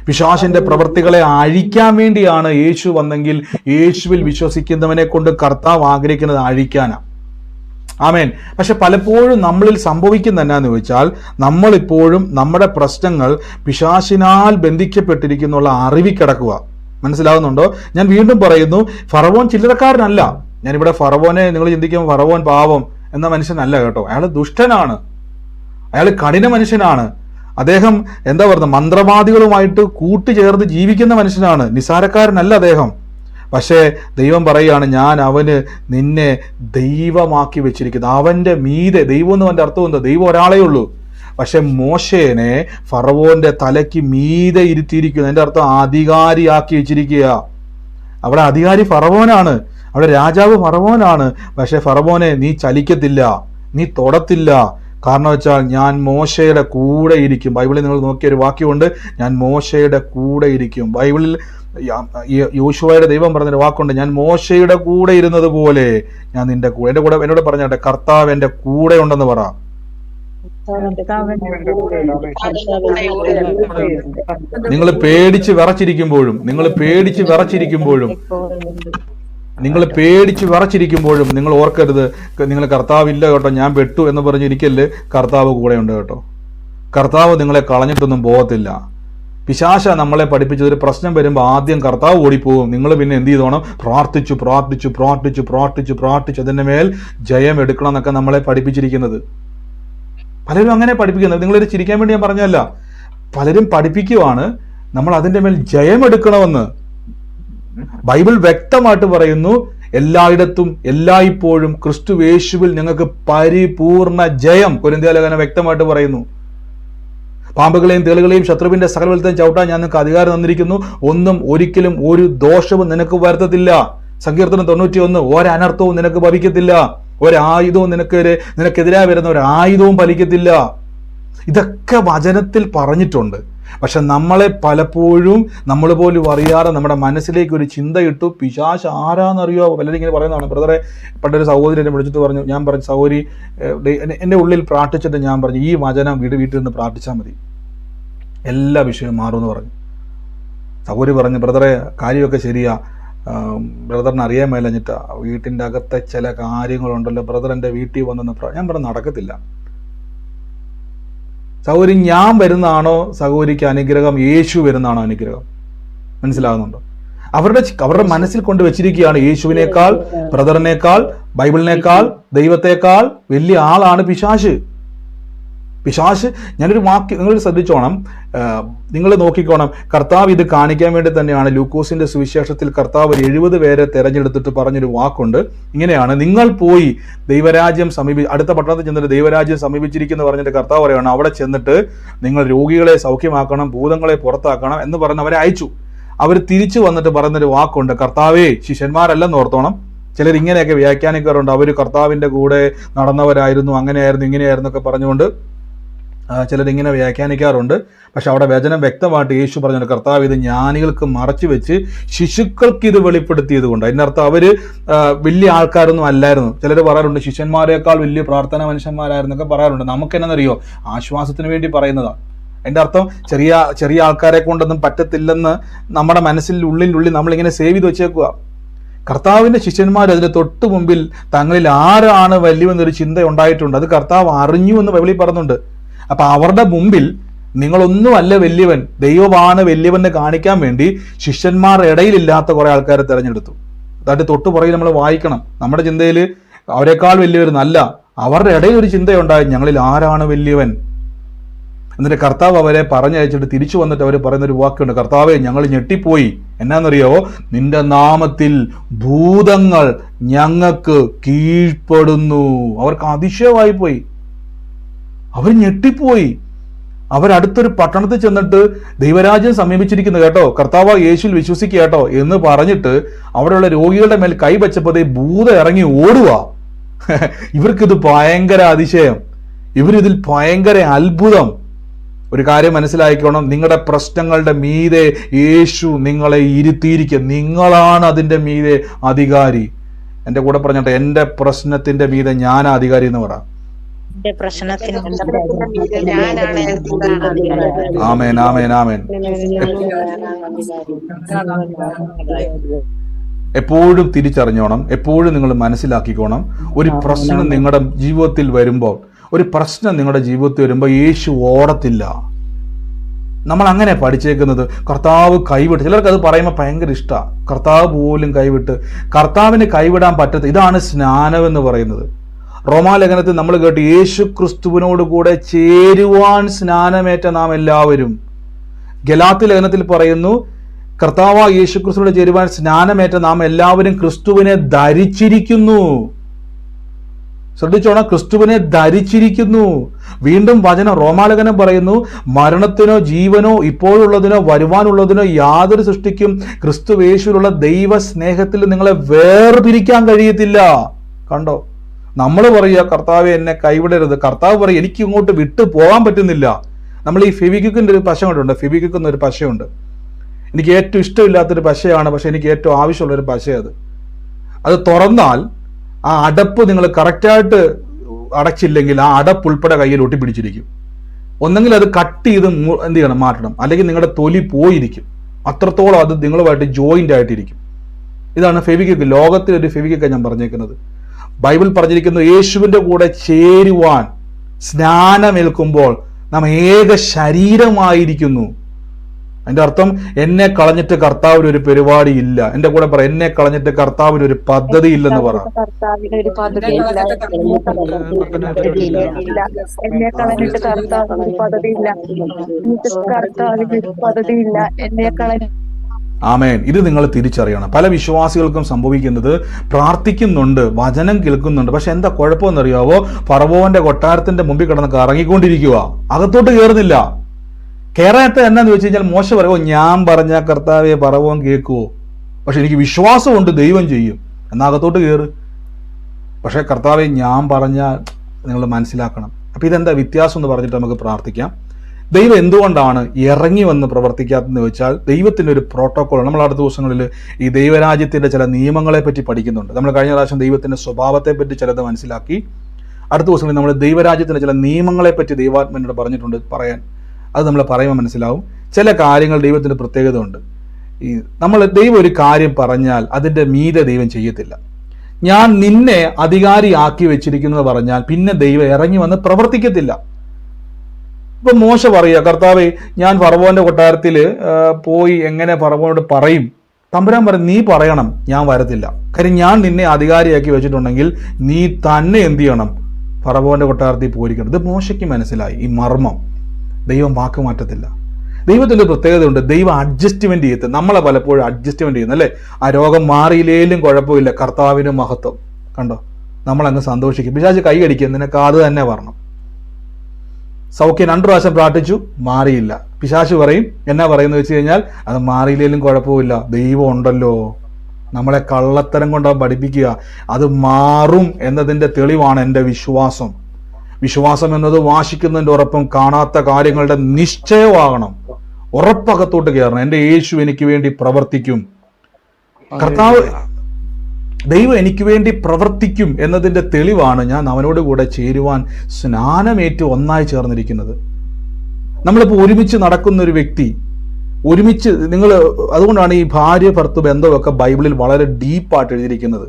പിശാചിന്റെ പ്രവൃത്തികളെ അഴിക്കാൻ വേണ്ടിയാണ് യേശു വന്നെങ്കിൽ, യേശുവിൽ വിശ്വസിക്കുന്നവനെ കൊണ്ട് കർത്താവ് ആഗ്രഹിക്കുന്നത് അഴിക്കാനാണ്. ആമേൻ. പക്ഷെ പലപ്പോഴും നമ്മളിൽ സംഭവിക്കുന്ന എന്നാന്ന് ചോദിച്ചാൽ, നമ്മളിപ്പോഴും നമ്മുടെ പ്രശ്നങ്ങൾ പിശാചിനാൽ ബന്ധിക്കപ്പെട്ടിരിക്കുന്നുള്ള അറിവിൽ കിടക്കുക. മനസ്സിലാവുന്നുണ്ടോ? ഞാൻ വീണ്ടും പറയുന്നു, ഫറവോൻ ചില്ലറക്കാരനല്ല. ഞാനിവിടെ ഫറവോനെ നിങ്ങൾ ചിന്തിക്കുമ്പോൾ ഫറവോൻ പാവം എന്ന മനുഷ്യനല്ല കേട്ടോ. അയാൾ ദുഷ്ടനാണ്, അയാൾ കഠിന മനുഷ്യനാണ്. അദ്ദേഹം എന്താ പറയുക, മന്ത്രവാദികളുമായിട്ട് കൂട്ടുചേർന്ന് ജീവിക്കുന്ന മനുഷ്യനാണ്, നിസാരക്കാരനല്ല അദ്ദേഹം. പക്ഷേ ദൈവം പറയുകയാണ്, ഞാൻ അവന് നിന്നെ ദൈവമാക്കി വെച്ചിരിക്കുന്നു. അവൻ്റെ മീതെ, ദൈവം എന്ന് അവൻ്റെ അർത്ഥം എന്താ? ദൈവം ഒരാളേ ഉള്ളൂ. പക്ഷെ മോശേനെ ഫറവോന്റെ തലയ്ക്ക് മീതെ ഇരുത്തിയിരിക്കുന്നു. എൻ്റെ അർത്ഥം അധികാരിയാക്കി വെച്ചിരിക്കുക. അവിടെ അധികാരി ഫറവോനാണ്, അവിടെ രാജാവ് ഫറവോനാണ്. പക്ഷെ ഫറവോനെ നീ ചലിക്കത്തില്ല, നീ തൊടത്തില്ല. കാരണം വെച്ചാൽ ഞാൻ മോശയുടെ കൂടെ ഇരിക്കും. ബൈബിളിൽ നിങ്ങൾ നോക്കിയൊരു വാക്യമുണ്ട്, ഞാൻ മോശയുടെ കൂടെ ഇരിക്കും. ബൈബിളിൽ യോശുവയുടെ ദൈവം പറഞ്ഞൊരു വാക്കുണ്ട്, ഞാൻ മോശയുടെ കൂടെ ഇരുന്നത് പോലെ ഞാൻ നിന്റെ കൂടെ. എന്നോട് പറഞ്ഞാട്ടെ, കർത്താവ് എൻ്റെ കൂടെ ഉണ്ടെന്ന് പറ. നിങ്ങൾ പേടിച്ച് വിറച്ചിരിക്കുമ്പോഴും നിങ്ങൾ ഓർക്കരുത്, നിങ്ങൾ കർത്താവില്ല കേട്ടോ, ഞാൻ പെട്ടു എന്ന് പറഞ്ഞിരിക്കല്. കർത്താവ് കൂടെ ഉണ്ട് കേട്ടോ. കർത്താവ് നിങ്ങളെ കളഞ്ഞിട്ടൊന്നും പോകത്തില്ല. പിശാച നമ്മളെ പഠിപ്പിച്ചത് ഒരു പ്രശ്നം വരുമ്പോൾ ആദ്യം കർത്താവ് ഓടിപ്പോകും, നിങ്ങൾ പിന്നെ എന്ത് ചെയ്തോണം? പ്രാർത്ഥിച്ചു പ്രാർത്ഥിച്ചു പ്രാർത്ഥിച്ചു പ്രാർത്ഥിച്ചു പ്രാർത്ഥിച്ചു അതിൻ്റെ മേൽ ജയം എടുക്കണം എന്നൊക്കെ നമ്മളെ പഠിപ്പിച്ചിരിക്കുന്നത്. പലരും അങ്ങനെ പഠിപ്പിക്കുന്നത്. നിങ്ങളൊരു ചിരിക്കാൻ വേണ്ടി ഞാൻ പറഞ്ഞല്ല, പലരും പഠിപ്പിക്കുവാണ് നമ്മൾ അതിൻ്റെ മേൽ ജയം എടുക്കണമെന്ന്. ബൈബിൾ വ്യക്തമായിട്ട് പറയുന്നു, എല്ലായിടത്തും എല്ലായ്പ്പോഴും ക്രിസ്തുയേശുവിൽ നിങ്ങൾക്ക് പരിപൂർണ ജയം. കൊരിന്ത്യലേഖനം വ്യക്തമായിട്ട് പറയുന്നു. പാമ്പുകളെയും തേളുകളെയും ശത്രുവിന്റെ സകലവലത്തെയും ചവിട്ടാൻ ഞാൻ നിനക്ക് അധികാരം തന്നിരിക്കുന്നു, ഒന്നും ഒരിക്കലും ഒരു ദോഷവും നിനക്ക് വരുത്തത്തില്ല. സങ്കീർത്തനം 91, ഒരനർത്ഥവും നിനക്ക് ഭവിക്കത്തില്ല, ഒരായുധവും നിനക്കെതിരായി വരുന്ന ഒരായുധവും ഫലിക്കത്തില്ല. ഇതൊക്കെ വചനത്തിൽ പറഞ്ഞിട്ടുണ്ട്. പക്ഷെ നമ്മളെ പലപ്പോഴും നമ്മൾ പോലും അറിയാതെ നമ്മുടെ മനസ്സിലേക്ക് ഒരു ചിന്തയിട്ടു. പിശാച് ആരാന്നറിയോ? പലരും ഇങ്ങനെ പറയുന്നതാണ്. ബ്രദറെ, പണ്ടൊരു സഹോദരി എന്നെ വിളിച്ചിട്ട് പറഞ്ഞു, ഞാൻ പറഞ്ഞു സഹോദരി, എൻ്റെ ഉള്ളിൽ പ്രാർത്ഥിച്ചിട്ട് ഞാൻ പറഞ്ഞു ഈ വചനം വീട്ടിൽ നിന്ന് പ്രാർത്ഥിച്ചാൽ മതി, എല്ലാ വിഷയവും മാറുമെന്ന് പറഞ്ഞു. സഹോദരി പറഞ്ഞു, ബ്രദറെ കാര്യമൊക്കെ ശരിയാ, ബ്രദറിന് അറിയാൻ മേലഞ്ഞിട്ടാ, വീട്ടിൻ്റെ അകത്തെ ചില കാര്യങ്ങളുണ്ടല്ലോ, ബ്രദർ എൻ്റെ വീട്ടിൽ വന്നെന്ന് ഞാൻ പറഞ്ഞു നടക്കത്തില്ല. സഹോദരി, ഞാൻ വരുന്നതാണോ സഹോദരിക്ക് അനുഗ്രഹം, യേശു വരുന്നതാണോ അനുഗ്രഹം? മനസ്സിലാകുന്നുണ്ടോ? അവരുടെ മനസ്സിൽ കൊണ്ട് വെച്ചിരിക്കുകയാണ് യേശുവിനേക്കാൾ, ബ്രദറിനേക്കാൾ, ബൈബിളിനേക്കാൾ, ദൈവത്തെക്കാൾ വലിയ ആളാണ് പിശാച്. ഞാനൊരു വാക്യം നിങ്ങൾ ശ്രദ്ധിച്ചോണം, നിങ്ങൾ നോക്കിക്കോണം. കർത്താവ് ഇത് കാണിക്കാൻ വേണ്ടി തന്നെയാണ് ലൂക്കോസിന്റെ സുവിശേഷത്തിൽ കർത്താവ് 70 പേരെ തെരഞ്ഞെടുത്തിട്ട് പറഞ്ഞൊരു വാക്കുണ്ട്. ഇങ്ങനെയാണ്, നിങ്ങൾ പോയി ദൈവരാജ്യം അടുത്ത പട്ടണത്തിൽ ചെന്നിട്ട് ദൈവരാജ്യം സമീപിച്ചിരിക്കുന്നു പറഞ്ഞിട്ട് കർത്താവ് പറയുകയാണ്, അവിടെ ചെന്നിട്ട് നിങ്ങൾ രോഗികളെ സൗഖ്യമാക്കണം, ഭൂതങ്ങളെ പുറത്താക്കണം എന്ന് പറഞ്ഞ് അവരെ അയച്ചു. അവർ തിരിച്ചു വന്നിട്ട് പറയുന്നൊരു വാക്കുണ്ട്, കർത്താവേ ശിഷ്യന്മാരല്ലെന്ന് ഓർത്തോണം. ചിലർ ഇങ്ങനെയൊക്കെ വ്യാഖ്യാനിക്കാറുണ്ട്, അവർ കർത്താവിൻ്റെ കൂടെ നടന്നവരായിരുന്നു, അങ്ങനെയായിരുന്നു ഇങ്ങനെയായിരുന്നു ഒക്കെ പറഞ്ഞുകൊണ്ട് ചിലരിങ്ങനെ വ്യാഖ്യാനിക്കാറുണ്ട്. പക്ഷെ അവിടെ വചനം വ്യക്തമായിട്ട് യേശു പറഞ്ഞു, കർത്താവ് ഇത് ജ്ഞാനികൾക്ക് മറച്ചു വെച്ച് ശിശുക്കൾക്ക് ഇത് വെളിപ്പെടുത്തിയത് കൊണ്ട്. അതിനർത്ഥം അവർ വലിയ ആൾക്കാരൊന്നും അല്ലായിരുന്നു. ചിലർ പറയാറുണ്ട് ശിഷ്യന്മാരെക്കാൾ വലിയ പ്രാർത്ഥനാ മനുഷ്യന്മാരായിരുന്നൊക്കെ പറയാറുണ്ട്. നമുക്കെന്നറിയോ, ആശ്വാസത്തിന് വേണ്ടി പറയുന്നതാണ്. അതിൻ്റെ അർത്ഥം ചെറിയ ആൾക്കാരെ കൊണ്ടൊന്നും പറ്റത്തില്ലെന്ന് നമ്മുടെ മനസ്സിൽ ഉള്ളിൽ നമ്മളിങ്ങനെ സേവ് ചെയ്ത് വെച്ചേക്കുക. കർത്താവിൻ്റെ ശിഷ്യന്മാർ അതിന് തൊട്ട് മുമ്പിൽ തങ്ങളിൽ ആരാണ് വലിയവെന്നൊരു ചിന്ത ഉണ്ടായിട്ടുണ്ട്. അത് കർത്താവ് അറിഞ്ഞു എന്ന് ബൈബിളിൽ പറയുന്നുണ്ട്. അപ്പൊ അവരുടെ മുമ്പിൽ നിങ്ങളൊന്നുമല്ല വലിയവൻ, ദൈവമാണ് വലിയവൻ കാണിക്കാൻ വേണ്ടി ശിഷ്യന്മാരുടെ ഇടയിലില്ലാത്ത കുറെ ആൾക്കാരെ തിരഞ്ഞെടുത്തു. അതായത് തൊട്ട് പുറകിൽ നമ്മൾ വായിക്കണം. നമ്മുടെ ചിന്തയിൽ അവരെക്കാൾ വലിയവരെന്നല്ല, അവരുടെ ഇടയിൽ ഒരു ചിന്തയുണ്ടായി, ഞങ്ങളിൽ ആരാണ് വലിയവൻ. എന്നിട്ട് കർത്താവ് അവരെ പറഞ്ഞയച്ചിട്ട് തിരിച്ചു വന്നിട്ട് അവർ പറയുന്നൊരു വാക്കുണ്ട്, കർത്താവെ ഞങ്ങൾ ഞെട്ടിപ്പോയി, എന്നാന്നറിയോ, നിന്റെ നാമത്തിൽ ഭൂതങ്ങൾ ഞങ്ങൾക്ക് കീഴ്പ്പെടുന്നു. അവർക്ക് അതിശയമായി പോയി, അവർ ഞെട്ടിപ്പോയി. അവരടുത്തൊരു പട്ടണത്തിൽ ചെന്നിട്ട് ദൈവരാജ്യം സമീപിച്ചിരിക്കുന്നു കേട്ടോ, കർത്താവ് യേശുവിൽ വിശ്വസിക്കുക കേട്ടോ എന്ന് പറഞ്ഞിട്ട് അവിടെയുള്ള രോഗികളുടെ മേൽ കൈവച്ചപ്പോൾ ഭൂതം ഇറങ്ങി ഓടുക. ഇവർക്കിത് ഭയങ്കര അതിശയം, ഇവരിതിൽ ഭയങ്കര അത്ഭുതം. ഒരു കാര്യം മനസ്സിലാക്കിക്കോണം, നിങ്ങളുടെ പ്രശ്നങ്ങളുടെ മീതെ യേശു നിങ്ങളെ ഇരുത്തിയിരിക്കുക. നിങ്ങളാണ് അതിൻ്റെ മീതെ അധികാരി. എൻ്റെ കൂടെ പറഞ്ഞിട്ട്, എൻ്റെ പ്രശ്നത്തിന്റെ മീതെ ഞാൻ അധികാരി എന്ന് പറ. ആമേൻ ആമേൻ ആമേൻ. എപ്പോഴും തിരിച്ചറിഞ്ഞോണം, എപ്പോഴും നിങ്ങൾ മനസ്സിലാക്കിക്കോണം, ഒരു പ്രശ്നം നിങ്ങളുടെ ജീവിതത്തിൽ വരുമ്പോൾ, യേശു ഓടത്തില്ല. നമ്മൾ അങ്ങനെ പഠിച്ചേക്കുന്നത്. കർത്താവ് കൈവിട്ട്, ചിലർക്ക് അത് പറയുമ്പോൾ ഭയങ്കര ഇഷ്ടമാണ്. കർത്താവ് പോലും കൈവിട്ട്, കർത്താവിന് കൈവിടാൻ പറ്റത്ത, ഇതാണ് സ്നാനം എന്ന് പറയുന്നത്. റോമാലേഖനത്തിൽ നമ്മൾ കേട്ട്, യേശു ക്രിസ്തുവിനോട് കൂടെ ചേരുവാൻ സ്നാനമേറ്റ നാം എല്ലാവരും. ഗലാത്യ ലേഖനത്തിൽ പറയുന്നു, കർത്താവ് യേശു ക്രിസ്തുവിനോട് ചേരുവാൻ സ്നാനമേറ്റ നാം എല്ലാവരും ക്രിസ്തുവിനെ ധരിച്ചിരിക്കുന്നു. ശ്രദ്ധിച്ചോണം, ക്രിസ്തുവിനെ ധരിച്ചിരിക്കുന്നു. വീണ്ടും വചനം റോമാലേഖനം പറയുന്നു, മരണത്തിനോ ജീവനോ ഇപ്പോഴുള്ളതിനോ വരുവാനുള്ളതിനോ യാതൊരു സൃഷ്ടിക്കും ക്രിസ്തുയേശുവിലുള്ള ദൈവ സ്നേഹത്തിൽ നിങ്ങളെ വേർപിരിക്കാൻ കഴിയത്തില്ല. കണ്ടോ, നമ്മൾ പറയുക കർത്താവെ എന്നെ കൈവിടരുത്, കർത്താവ് പറയും എനിക്ക് ഇങ്ങോട്ട് വിട്ടു പോകാൻ പറ്റുന്നില്ല. നമ്മൾ ഈ ഫെവിക്വിക്കിൻ്റെ ഒരു പശ കണ്ടുണ്ട്, ഫെവിക്വിക്ക് എന്നൊരു പശയുണ്ട്. എനിക്ക് ഏറ്റവും ഇഷ്ടമില്ലാത്തൊരു പശയാണ്, പക്ഷെ എനിക്ക് ഏറ്റവും ആവശ്യമുള്ളൊരു പശയത്. അത് തുറന്നാൽ ആ അടപ്പ് നിങ്ങൾ കറക്റ്റായിട്ട് അടച്ചില്ലെങ്കിൽ ആ അടപ്പ് ഉൾപ്പെടെ കയ്യിൽ ഒട്ടിപ്പിടിച്ചിരിക്കും. ഒന്നെങ്കിൽ അത് കട്ട് ചെയ്ത് എന്ത് ചെയ്യണം, മാറ്റണം, അല്ലെങ്കിൽ നിങ്ങളുടെ തൊലി പോയിരിക്കും. അത്രത്തോളം അത് നിങ്ങളുമായിട്ട് ജോയിന്റ് ആയിട്ടിരിക്കും. ഇതാണ് ഫെവിക്വിക്ക്. ലോകത്തിലൊരു ഫെവിക്വിക്കാണ് ഞാൻ പറഞ്ഞേക്കുന്നത്. ബൈബിൾ പറഞ്ഞിരിക്കുന്നു, യേശുവിൻ്റെ കൂടെ ചേരുവാൻ സ്നാനമേൽക്കുമ്പോൾ നാം ഏക ശരീരമായിരിക്കുന്നു. അതിന്റെ അർത്ഥം എന്നെ കളഞ്ഞിട്ട് കർത്താവിന് ഒരു പരിപാടി ഇല്ല. എന്റെ കൂടെ പറ, എന്നെ കളഞ്ഞിട്ട് കർത്താവിന് ഒരു പദ്ധതി ഇല്ലെന്ന് പറ. കർത്താവിന് ഒരു പദ്ധതി ഇല്ല. എന്നെ കളഞ്ഞിട്ട് കർത്താവിന് ഒരു പദ്ധതി ഇല്ല. കർത്താവിന് ഒരു പദ്ധതി ഇല്ല. എന്നെ കളഞ്ഞ ആമേൻ. ഇത് നിങ്ങൾ തിരിച്ചറിയണം. പല വിശ്വാസികൾക്കും സംഭവിക്കുന്നത്, പ്രാർത്ഥിക്കുന്നുണ്ട്, വചനം കേൾക്കുന്നുണ്ട്, പക്ഷെ എന്താ കുഴപ്പമെന്നറിയാവോ? ഫറവോന്റെ കൊട്ടാരത്തിന്റെ മുമ്പിൽ കിടന്ന് കറങ്ങിക്കൊണ്ടിരിക്കുക, അകത്തോട്ട് കയറുന്നില്ല. കയറാത്ത എന്നാന്ന് ചോദിച്ചു കഴിഞ്ഞാൽ മോശ പറയുമോ, ഞാൻ പറഞ്ഞ കർത്താവെ ഫറവോൻ കേൾക്കുവോ? പക്ഷെ എനിക്ക് വിശ്വാസമുണ്ട് ദൈവം ചെയ്യും, എന്നാൽ അകത്തോട്ട് കയറ്. പക്ഷെ കർത്താവെ ഞാൻ പറഞ്ഞാൽ നിങ്ങൾ മനസ്സിലാക്കണം. അപ്പം ഇതെന്താ വ്യത്യാസം എന്ന് പറഞ്ഞിട്ട് നമുക്ക് പ്രാർത്ഥിക്കാം. ദൈവം എന്തുകൊണ്ടാണ് ഇറങ്ങി വന്ന് പ്രവർത്തിക്കാത്തതെന്ന് വെച്ചാൽ ദൈവത്തിൻ്റെ ഒരു പ്രോട്ടോക്കോൾ. നമ്മൾ അടുത്ത ദിവസങ്ങളിൽ ഈ ദൈവരാജ്യത്തിൻ്റെ ചില നിയമങ്ങളെ പറ്റി പഠിക്കുന്നുണ്ട്. നമ്മൾ കഴിഞ്ഞ പ്രാവശ്യം ദൈവത്തിൻ്റെ സ്വഭാവത്തെ പറ്റി ചിലത് മനസ്സിലാക്കി. അടുത്ത ദിവസങ്ങളിൽ നമ്മൾ ദൈവരാജ്യത്തിൻ്റെ ചില നിയമങ്ങളെ പറ്റി ദൈവാത്മനോട് പറഞ്ഞിട്ടുണ്ട് പറയാൻ. അത് നമ്മൾ പറയുമ്പോൾ മനസ്സിലാവും. ചില കാര്യങ്ങൾ ദൈവത്തിൻ്റെ പ്രത്യേകത ഉണ്ട്. ദൈവം ഒരു കാര്യം പറഞ്ഞാൽ അതിൻ്റെ മീതെ ദൈവം ചെയ്യത്തില്ല. ഞാൻ നിന്നെ അധികാരിയാക്കി വെച്ചിരിക്കുന്നത് പറഞ്ഞാൽ പിന്നെ ദൈവം ഇറങ്ങി വന്ന് പ്രവർത്തിക്കത്തില്ല. ഇപ്പൊ മോശ പറയുക, കർത്താവേ ഞാൻ ഫറവോന്റെ കൊട്ടാരത്തിൽ പോയി എങ്ങനെ ഫറവോനോട് പറയും? തമ്പുരാൻ പറയും, നീ പറയണം, ഞാൻ വരത്തില്ല. കാര്യം ഞാൻ നിന്നെ അധികാരിയാക്കി വെച്ചിട്ടുണ്ടെങ്കിൽ നീ തന്നെ എന്ത് ചെയ്യണം? ഫറവോന്റെ കൊട്ടാരത്തിൽ പോയിരിക്കണം. ഇത് മോശയ്ക്ക് മനസ്സിലായി ഈ മർമ്മം. ദൈവം വാക്ക് മാറ്റത്തില്ല. ദൈവത്തിന്റെ പ്രത്യേകതയുണ്ട്. ദൈവം അഡ്ജസ്റ്റ്മെന്റ് ചെയ്ത് നമ്മളെ പലപ്പോഴും അഡ്ജസ്റ്റ്മെന്റ് ചെയ്യുന്നു അല്ലേ? ആ രോഗം മാറിയില്ലേലും കുഴപ്പമില്ല, കർത്താവിന് മഹത്വം. കണ്ടോ, നമ്മളങ്ങ് സന്തോഷിക്കും. പിശാച് കൈ അടിക്കുക, നിനക്ക് അത് തന്നെ വരണം. സൗഖ്യം 2 പ്രാവശ്യം പ്രാർത്ഥിച്ചു, മാറിയില്ല. പിശാച് പറയും, എന്നാ പറയുന്നത് വെച്ച് കഴിഞ്ഞാൽ അത് മാറിയില്ലേലും കുഴപ്പമില്ല, ദൈവം ഉണ്ടല്ലോ. നമ്മളെ കള്ളത്തരം കൊണ്ടാണ് പഠിപ്പിക്കുക. അത് മാറും എന്നതിൻ്റെ തെളിവാണ് എൻ്റെ വിശ്വാസം. വിശ്വാസം എന്നത് വാശിക്കുന്നതിൻ്റെ ഉറപ്പും കാണാത്ത കാര്യങ്ങളുടെ നിശ്ചയമാകണം. ഉറപ്പകത്തോട്ട് കയറണം. എൻ്റെ യേശു എനിക്ക് വേണ്ടി പ്രവർത്തിക്കും. കർത്താവ് ദൈവം എനിക്ക് വേണ്ടി പ്രവർത്തിക്കും എന്നതിൻ്റെ തെളിവാണ് ഞാൻ അവനോട് കൂടെ ചേരുവാൻ സ്നാനമേറ്റ് ഒന്നായി ചേർന്നിരിക്കുന്നത്. നമ്മളിപ്പോൾ ഒരുമിച്ച് നടക്കുന്ന ഒരു വ്യക്തി, ഒരുമിച്ച് അതുകൊണ്ടാണ് ഈ ഭാര്യ ഭർത്തൃ ബന്ധമൊക്കെ ബൈബിളിൽ വളരെ ഡീപ്പായിട്ട് എഴുതിയിരിക്കുന്നത്.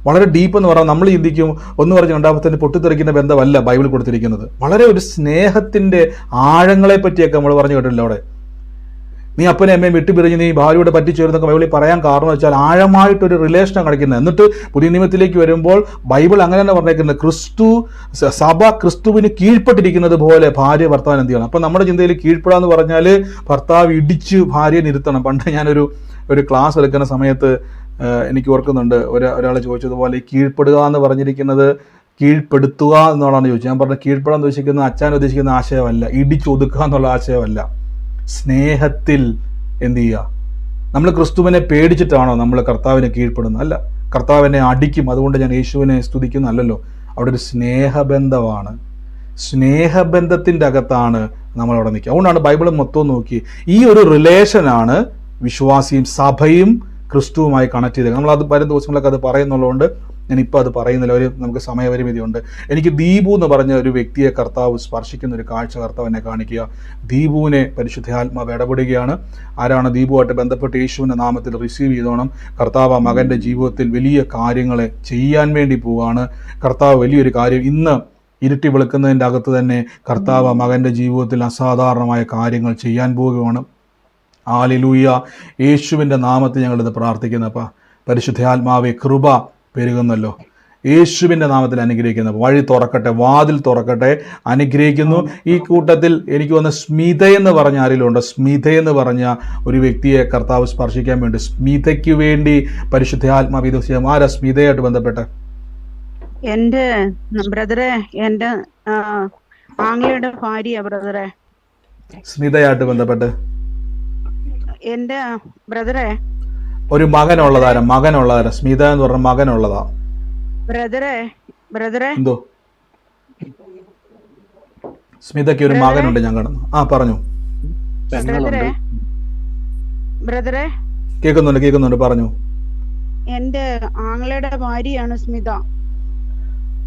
വളരെ ഡീപ്പ് എന്ന് പറഞ്ഞാൽ നമ്മൾ ചിന്തിക്കും ഒന്ന് പറഞ്ഞ് രണ്ടാമത്തെ പൊട്ടിത്തെറിക്കുന്ന ബന്ധമല്ല ബൈബിൾ കൊടുത്തിരിക്കുന്നത്. വളരെ ഒരു സ്നേഹത്തിൻ്റെ ആഴങ്ങളെ പറ്റിയൊക്കെ നമ്മൾ പറഞ്ഞു കേട്ടില്ല. അവിടെ നീ അപ്പനെ അമ്മയും വിട്ടുപിരിഞ്ഞ് നീ ഭാര്യയോട് പറ്റിച്ചേരുന്നൊക്കെ ബൈബിളിൽ പറയാൻ കാരണം വെച്ചാൽ ആഴമായിട്ടൊരു റിലേഷനാണ് കാണിക്കുന്നത്. എന്നിട്ട് പുതിയ നിയമത്തിലേക്ക് വരുമ്പോൾ ബൈബിൾ അങ്ങനെ തന്നെ പറഞ്ഞേക്കുന്നത്, സഭ ക്രിസ്തുവിന് കീഴ്പ്പെട്ടിരിക്കുന്നത് പോലെ ഭാര്യ ഭർത്താവിന് എന്ത് ചെയ്യണം. അപ്പം നമ്മുടെ ചിന്തയിൽ കീഴ്പ്പെടാന്ന് പറഞ്ഞാൽ ഭർത്താവ് ഇടിച്ച് ഭാര്യയെ നിർത്തണം. പണ്ട് ഞാനൊരു ക്ലാസ് എടുക്കുന്ന സമയത്ത് എനിക്ക് ഓർക്കുന്നുണ്ട്, ഒരാൾ ചോദിച്ചതുപോലെ കീഴ്പ്പെടുക എന്ന് പറഞ്ഞിരിക്കുന്നത് കീഴ്പ്പെടുത്തുക എന്നുള്ളതാണ് ചോദിച്ചത്. ഞാൻ പറഞ്ഞ കീഴ്പ്പെടാൻ ഉദ്ദേശിക്കുന്ന അച്ഛൻ ഉദ്ദേശിക്കുന്ന ആശയമല്ല, ഇടിച്ചൊതുക്കുക എന്നുള്ള ആശയമല്ല. സ്നേഹത്തിൽ എന്ത് ചെയ്യുക? നമ്മൾ ക്രിസ്തുവിനെ പേടിച്ചിട്ടാണോ നമ്മൾ കർത്താവിനെ കീഴ്പ്പെടുന്നത്? അല്ല. കർത്താവിനെ അടിക്കും, അതുകൊണ്ട് ഞാൻ യേശുവിനെ സ്തുതിക്കുന്നു അല്ലല്ലോ. അവിടെ ഒരു സ്നേഹബന്ധമാണ്. സ്നേഹബന്ധത്തിൻ്റെ അകത്താണ് നമ്മളവിടെ നിൽക്കുക. അതുകൊണ്ടാണ് ബൈബിൾ മൊത്തം നോക്കി ഈ ഒരു റിലേഷനാണ് വിശ്വാസിയും സഭയും ക്രിസ്തുവുമായി കണക്ട് ചെയ്തത്. നമ്മളത് വരും ദിവസങ്ങളൊക്കെ അത് പറയുന്നുള്ളതുകൊണ്ട് ഞാനിപ്പോൾ അത് പറയുന്നില്ല. നമുക്ക് സമയപരിമിതിയുണ്ട്. എനിക്ക് ദീപു എന്ന് പറഞ്ഞ ഒരു വ്യക്തിയെ കർത്താവ് സ്പർശിക്കുന്ന ഒരു കാഴ്ച കർത്താവ് എന്നെ കാണിക്കുക. ദീപുവിനെ പരിശുദ്ധാത്മാവ് ഇടപെടുകയാണ്. ആരാണ് ദീപുവായിട്ട് ബന്ധപ്പെട്ട് യേശുവിൻ്റെ നാമത്തിൽ റിസീവ് ചെയ്തോണം. കർത്താവ് ആ മകൻ്റെ ജീവിതത്തിൽ വലിയ കാര്യങ്ങളെ ചെയ്യാൻ വേണ്ടി പോവുകയാണ്. കർത്താവ് വലിയൊരു കാര്യം ഇന്ന് ഇരുട്ടി വെളുക്കുന്നതിൻ്റെ അകത്ത് തന്നെ കർത്താവ് ആ മകൻ്റെ ജീവിതത്തിൽ അസാധാരണമായ കാര്യങ്ങൾ ചെയ്യാൻ പോവുകയാണ്. ഹല്ലേലൂയ. യേശുവിൻ്റെ നാമത്തിൽ ഞങ്ങളിത് പ്രാർത്ഥിക്കുന്നപ്പാ. പരിശുദ്ധാത്മാവേ, കൃപ പെരുകുന്നല്ലോ. യേശുവിൻ്റെ നാമത്തിൽ അനുഗ്രഹിക്കുന്ന വഴി തുറക്കട്ടെ, വാതിൽ തുറക്കട്ടെ. അനുഗ്രഹിക്കുന്നു. ഈ കൂട്ടത്തിൽ എനിക്ക് വന്ന സ്മിതയെന്ന് പറഞ്ഞ ആരെങ്കിലും ഉണ്ടോ? സ്മിതയെന്ന് പറഞ്ഞ ഒരു വ്യക്തിയെ കർത്താവ് സ്പർശിക്കാൻ വേണ്ടി, സ്മിതയ്ക്ക് വേണ്ടി പരിശുദ്ധാത്മാവ് ഇത് ചെയ്യാം. ആരാ സ്മിതയായിട്ട് ബന്ധപ്പെട്ട്? എൻ്റെ ബ്രദറെ, എൻ്റെ ആംഗ്ലയുടെ ഭാര്യ ബ്രദറെ. സ്മിതയായിട്ട് ബന്ധപ്പെട്ട് എൻ്റെ ബ്രദറെ ഒരു മകനുള്ളതാരാ? സ്മിത എന്ന് പറഞ്ഞ മകനുള്ളതാ. ബ്രദറെ എന്തോ സ്മിതയ്ക്ക് ഒരു മകനുണ്ട്, ഞാൻ കാണുന്നു. പറഞ്ഞു. ബ്രദറെ കേൾക്കുന്നുണ്ട്, പറഞ്ഞു. എൻ്റെ ആംഗ്ലയുടെ ഭാര്യയാണ് സ്മിത.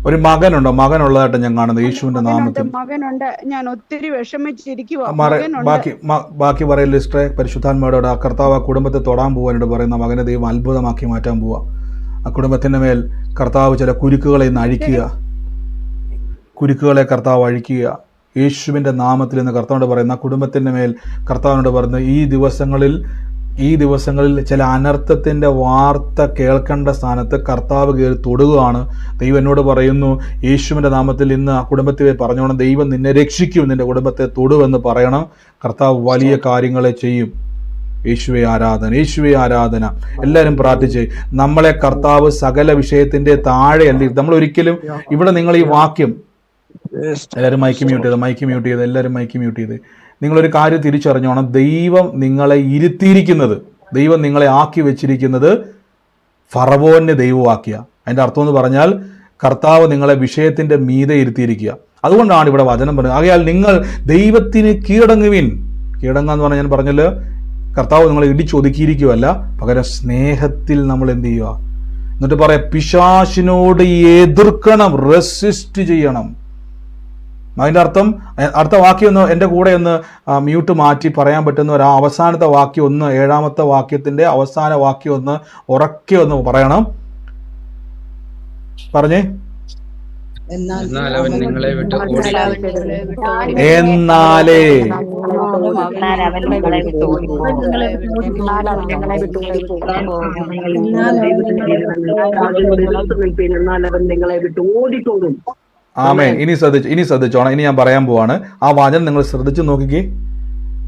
ഒരു മകനുണ്ടോ? മകനുള്ളതായിട്ട് ഞാൻ കാണുന്നത് യേശുവിന്റെ നാമത്തിൽ. മകനുണ്ട്. ഞാൻ ഒത്തിരി വിഷമിച്ചിരിക്കുക. ബാക്കി പറയൽ ലിസ്റ്ററെ. പരിശുദ്ധാത്മാവോട് ആ കർത്താവ് ആ കുടുംബത്തെ തൊടാൻ പോകാനായിട്ട് പറയുന്ന മകനെ ദൈവം അത്ഭുതമാക്കി മാറ്റാൻ പോവുക. ആ കുടുംബത്തിന്റെ മേൽ കർത്താവ് ചില കുരുക്കുകളെ ഇന്ന് അഴിക്കുക. കുരുക്കുകളെ കർത്താവ് അഴിക്കുക. യേശുവിൻ്റെ നാമത്തിൽ എന്ന് കർത്താവിനോട് പറയുന്ന കുടുംബത്തിൻ്റെ മേൽ കർത്താവിനോട് പറയുന്നത് ഈ ദിവസങ്ങളിൽ ചില അനർത്ഥത്തിൻ്റെ വാർത്ത കേൾക്കേണ്ട സ്ഥാനത്ത് കർത്താവ് കയറി തൊടുകയാണ്. ദൈവം എന്നോട് പറയുന്നു, യേശുവിൻ്റെ നാമത്തിൽ ഇന്ന് ആ കുടുംബത്തെ പറഞ്ഞോണം, ദൈവം നിന്നെ രക്ഷിക്കും, നിന്റെ കുടുംബത്തെ തൊടുവെന്ന് പറയണം. കർത്താവ് വലിയ കാര്യങ്ങളെ ചെയ്യും. യേശുവേ ആരാധന, യേശുവേ ആരാധന. എല്ലാവരും പ്രാർത്ഥിച്ച് നമ്മളെ കർത്താവ് സകല വിഷയത്തിൻ്റെ താഴെയല്ല. നമ്മൾ ഒരിക്കലും ഇവിടെ നിങ്ങൾ ഈ വാക്യം എല്ലാവരും മൈക്ക് മ്യൂട്ട് ചെയ്ത് എല്ലാവരും മൈക്ക് മ്യൂട്ട് ചെയ്ത് നിങ്ങളൊരു കാര്യം തിരിച്ചറിഞ്ഞോണം. ദൈവം നിങ്ങളെ ഇരുത്തിയിരിക്കുന്നത്, ദൈവം നിങ്ങളെ ആക്കി വെച്ചിരിക്കുന്നത് ഫറവോനെ ദൈവവാക്കിയ. അതിൻ്റെ അർത്ഥം എന്ന് പറഞ്ഞാൽ കർത്താവ് നിങ്ങളെ വിഷയത്തിൻ്റെ മീതെ ഇരുത്തിയിരിക്കുക. അതുകൊണ്ടാണ് ഇവിടെ വചനം പറയുന്നത്, ആകയാൽ നിങ്ങൾ ദൈവത്തിന് കീഴടങ്ങുവിൻ. കീഴടങ്ങുക എന്ന് പറഞ്ഞാൽ ഞാൻ പറഞ്ഞല്ലോ, കർത്താവ് നിങ്ങളെ ഇടിച്ചൊതുക്കിയിരിക്കുകയല്ല, പകരം സ്നേഹത്തിൽ നമ്മൾ എന്ത് ചെയ്യുക, എന്നിട്ട് പറയാം പിശാചിനോട് എതിർക്കണം, റെസിസ്റ്റ് ചെയ്യണം. അതിൻ്റെ അടുത്ത വാക്യം ഒന്ന് എൻ്റെ കൂടെ ഒന്ന് മ്യൂട്ട് മാറ്റി പറയാൻ പറ്റുന്ന ഒരു അവസാനത്തെ വാക്യം ഒന്ന്, 7-ാമത്തെ വാക്യത്തിൻ്റെ അവസാന വാക്യം ഒന്ന് ഉറക്കെ ഒന്ന് പറയണം. പറഞ്ഞേ. എന്നാൽ അവൻ നിങ്ങളെ വിട്ട് എന്നാലേ ഓടിക്കോടും. ആമേൻ. ഇനി ശ്രദ്ധിച്ചോണം. ഇനി ഞാൻ പറയാൻ പോവാണ്. ആ വചനം നിങ്ങൾ ശ്രദ്ധിച്ചു നോക്കിക്കേ.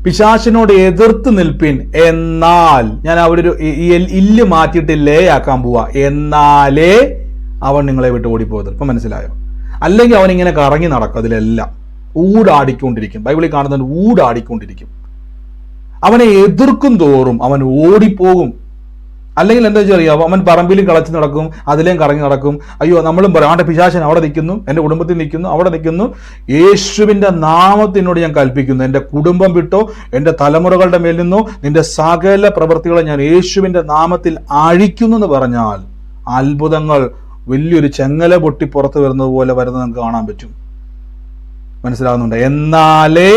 പിശാചിനോട് എതിർത്ത് നിൽപ്പിൻ, എന്നാൽ ഞാൻ അവിടെ ഒരു ഇല്ല് മാറ്റിയിട്ടില്ലേ ആക്കാൻ പോവാ, എന്നാലേ അവൻ നിങ്ങളെ വിട്ട് ഓടിപ്പോകരുത്. ഇപ്പം മനസ്സിലായോ? അല്ലെങ്കിൽ അവൻ ഇങ്ങനെ കറങ്ങി നടക്കും, അതിലെല്ലാം ഊടാടിക്കൊണ്ടിരിക്കും. ബൈബിളിൽ കാണുന്നവൻ ഊടാടിക്കൊണ്ടിരിക്കും. അവനെ എതിർക്കും തോറും അവൻ ഓടിപ്പോകും. അല്ലെങ്കിൽ എന്താ വെച്ചാൽ അറിയാം, അവൻ പറമ്പിലും കളച്ച് നടക്കും, അതിലേയും കറങ്ങി നടക്കും. അയ്യോ, നമ്മളും പറയാം, അവൻ്റെ പിശാചൻ അവിടെ നിൽക്കുന്നു, എൻ്റെ കുടുംബത്തിൽ നിൽക്കുന്നു, അവിടെ നിൽക്കുന്നു. യേശുവിൻ്റെ നാമത്തിനോട് ഞാൻ കൽപ്പിക്കുന്നു, എൻ്റെ കുടുംബം വിട്ടോ, എൻ്റെ തലമുറകളുടെ മേൽ നിന്നോ നിന്റെ സകല പ്രവൃത്തികളെ ഞാൻ യേശുവിൻ്റെ നാമത്തിൽ അഴിക്കുന്നു എന്ന് പറഞ്ഞാൽ അത്ഭുതങ്ങൾ വലിയൊരു ചെങ്ങല പൊട്ടി പുറത്ത് വരുന്നത് പോലെ വരുന്നത് നമുക്ക് കാണാൻ പറ്റും. മനസ്സിലാകുന്നുണ്ട്? എന്നാലേ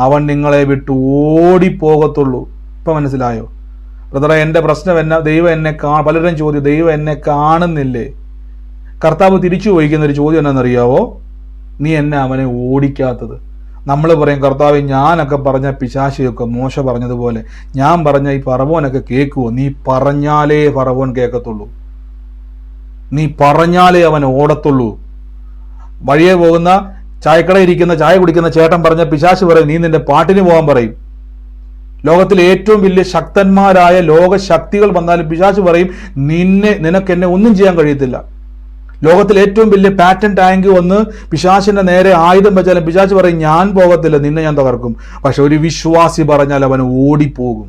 അവൻ നിങ്ങളെ വിട്ട് ഓടിപ്പോകത്തുള്ളൂ. ഇപ്പം മനസ്സിലായോ ബ്രദറെ? എൻ്റെ പ്രശ്നം എന്നാ, ദൈവം എന്നെ പലരും ചോദ്യം, ദൈവം എന്നെ കാണുന്നില്ലേ? കർത്താവ് തിരിച്ചു ചോദിക്കുന്ന ഒരു ചോദ്യം എന്നാണെന്നറിയാവോ? നീ എന്നെ അവനെ ഓടിക്കാത്തത്. നമ്മൾ പറയും, കർത്താവ് ഞാനൊക്കെ പറഞ്ഞ പിശാചിയൊക്കെ മോശ പറഞ്ഞതുപോലെ ഞാൻ പറഞ്ഞ ഈ ഫറവോനൊക്കെ കേൾക്കുമോ? നീ പറഞ്ഞാലേ ഫറവോൻ കേൾക്കത്തുള്ളൂ, നീ പറഞ്ഞാലേ അവൻ ഓടത്തുള്ളൂ. വഴിയെ പോകുന്ന ചായക്കടയിൽ ഇരിക്കുന്ന ചായ കുടിക്കുന്ന ചേട്ടൻ പറഞ്ഞ പിശാച് പറയും, നീ നിന്റെ പാട്ടിന് പോകാൻ പറയും. ലോകത്തിലെ ഏറ്റവും വലിയ ശക്തന്മാരായ ലോകശക്തികൾ വന്നാലും പിശാച് പറയും, നിനക്ക് എന്നെ ഒന്നും ചെയ്യാൻ കഴിയത്തില്ല. ലോകത്തിലെ ഏറ്റവും വലിയ പാറ്റൻ ടാങ്ക് വന്ന് പിശാചിന്റെ നേരെ ആയുധം വെച്ചാലും പിശാച് പറയും, ഞാൻ പോകത്തില്ല, നിന്നെ ഞാൻ തകർക്കും. പക്ഷെ ഒരു വിശ്വാസി പറഞ്ഞാൽ അവൻ ഓടിപ്പോകും.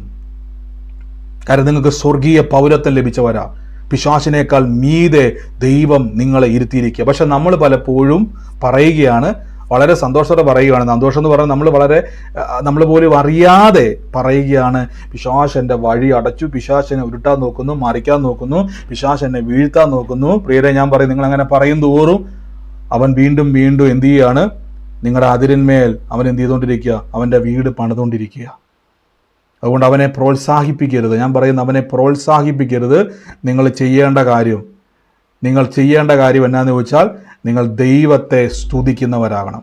കാരണം നിങ്ങൾക്ക് സ്വർഗീയ പൗരത്വം ലഭിച്ചവരാ. പിശാചിനേക്കാൾ മീതെ ദൈവം നിങ്ങളെ ഇരുത്തിയിരിക്കുക. പക്ഷെ നമ്മൾ പലപ്പോഴും പറയുകയാണ്, വളരെ സന്തോഷത്തോടെ പറയുകയാണ്. സന്തോഷം എന്ന് പറഞ്ഞാൽ നമ്മൾ പോലും അറിയാതെ പറയുകയാണ്, പിശാച് വഴി അടച്ചു, പിശാചിനെ ഉരുട്ടാൻ നോക്കുന്നു, മറിക്കാൻ നോക്കുന്നു, പിശാചിനെ വീഴ്ത്താൻ നോക്കുന്നു. പ്രിയരെ, ഞാൻ പറയും, നിങ്ങൾ അങ്ങനെ പറയും തോറും അവൻ വീണ്ടും വീണ്ടും എന്ത് ചെയ്യാണ്? നിങ്ങളുടെ അതിരിന്മേൽ അവൻ എന്ത് ചെയ്തുകൊണ്ടിരിക്കുക? അവൻ്റെ വീട് പണിതുകൊണ്ടിരിക്കുക. അതുകൊണ്ട് അവനെ പ്രോത്സാഹിപ്പിക്കരുത്. ഞാൻ പറയുന്നു, അവനെ പ്രോത്സാഹിപ്പിക്കരുത്. നിങ്ങൾ ചെയ്യേണ്ട കാര്യം എന്നാന്ന് ചോദിച്ചാൽ, നിങ്ങൾ ദൈവത്തെ സ്തുതിക്കുന്നവരാകണം,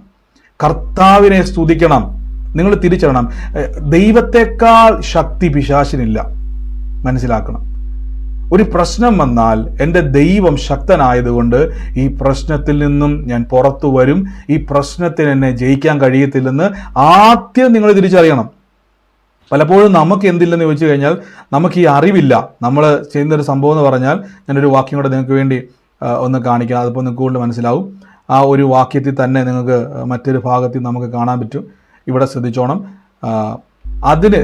കർത്താവിനെ സ്തുതിക്കണം. നിങ്ങൾ തിരിച്ചറിയണം, ദൈവത്തെക്കാൾ ശക്തി പിശാചിനില്ല. മനസ്സിലാക്കണം. ഒരു പ്രശ്നം വന്നാൽ എൻ്റെ ദൈവം ശക്തനായതുകൊണ്ട് ഈ പ്രശ്നത്തിൽ നിന്നും ഞാൻ പുറത്തു വരും, ഈ പ്രശ്നത്തിന് എന്നെ ജയിക്കാൻ കഴിയത്തില്ലെന്ന് ആദ്യം നിങ്ങൾ തിരിച്ചറിയണം. പലപ്പോഴും നമുക്ക് എന്തില്ലെന്ന് ചോദിച്ചു കഴിഞ്ഞാൽ, നമുക്ക് ഈ അറിവില്ല. നമ്മൾ ചെയ്യുന്നൊരു സംഭവം എന്ന് പറഞ്ഞാൽ, ഞാനൊരു വാക്യം കൂടെ നിങ്ങൾക്ക് വേണ്ടി ഒന്ന് കാണിക്കാം, അതിപ്പോൾ നിങ്ങൾക്ക് കൂടുതൽ മനസ്സിലാവും. ആ ഒരു വാക്യത്തിൽ തന്നെ നിങ്ങൾക്ക് മറ്റൊരു ഭാഗത്തിൽ നമുക്ക് കാണാൻ പറ്റും. ഇവിടെ ശ്രദ്ധിച്ചോണം.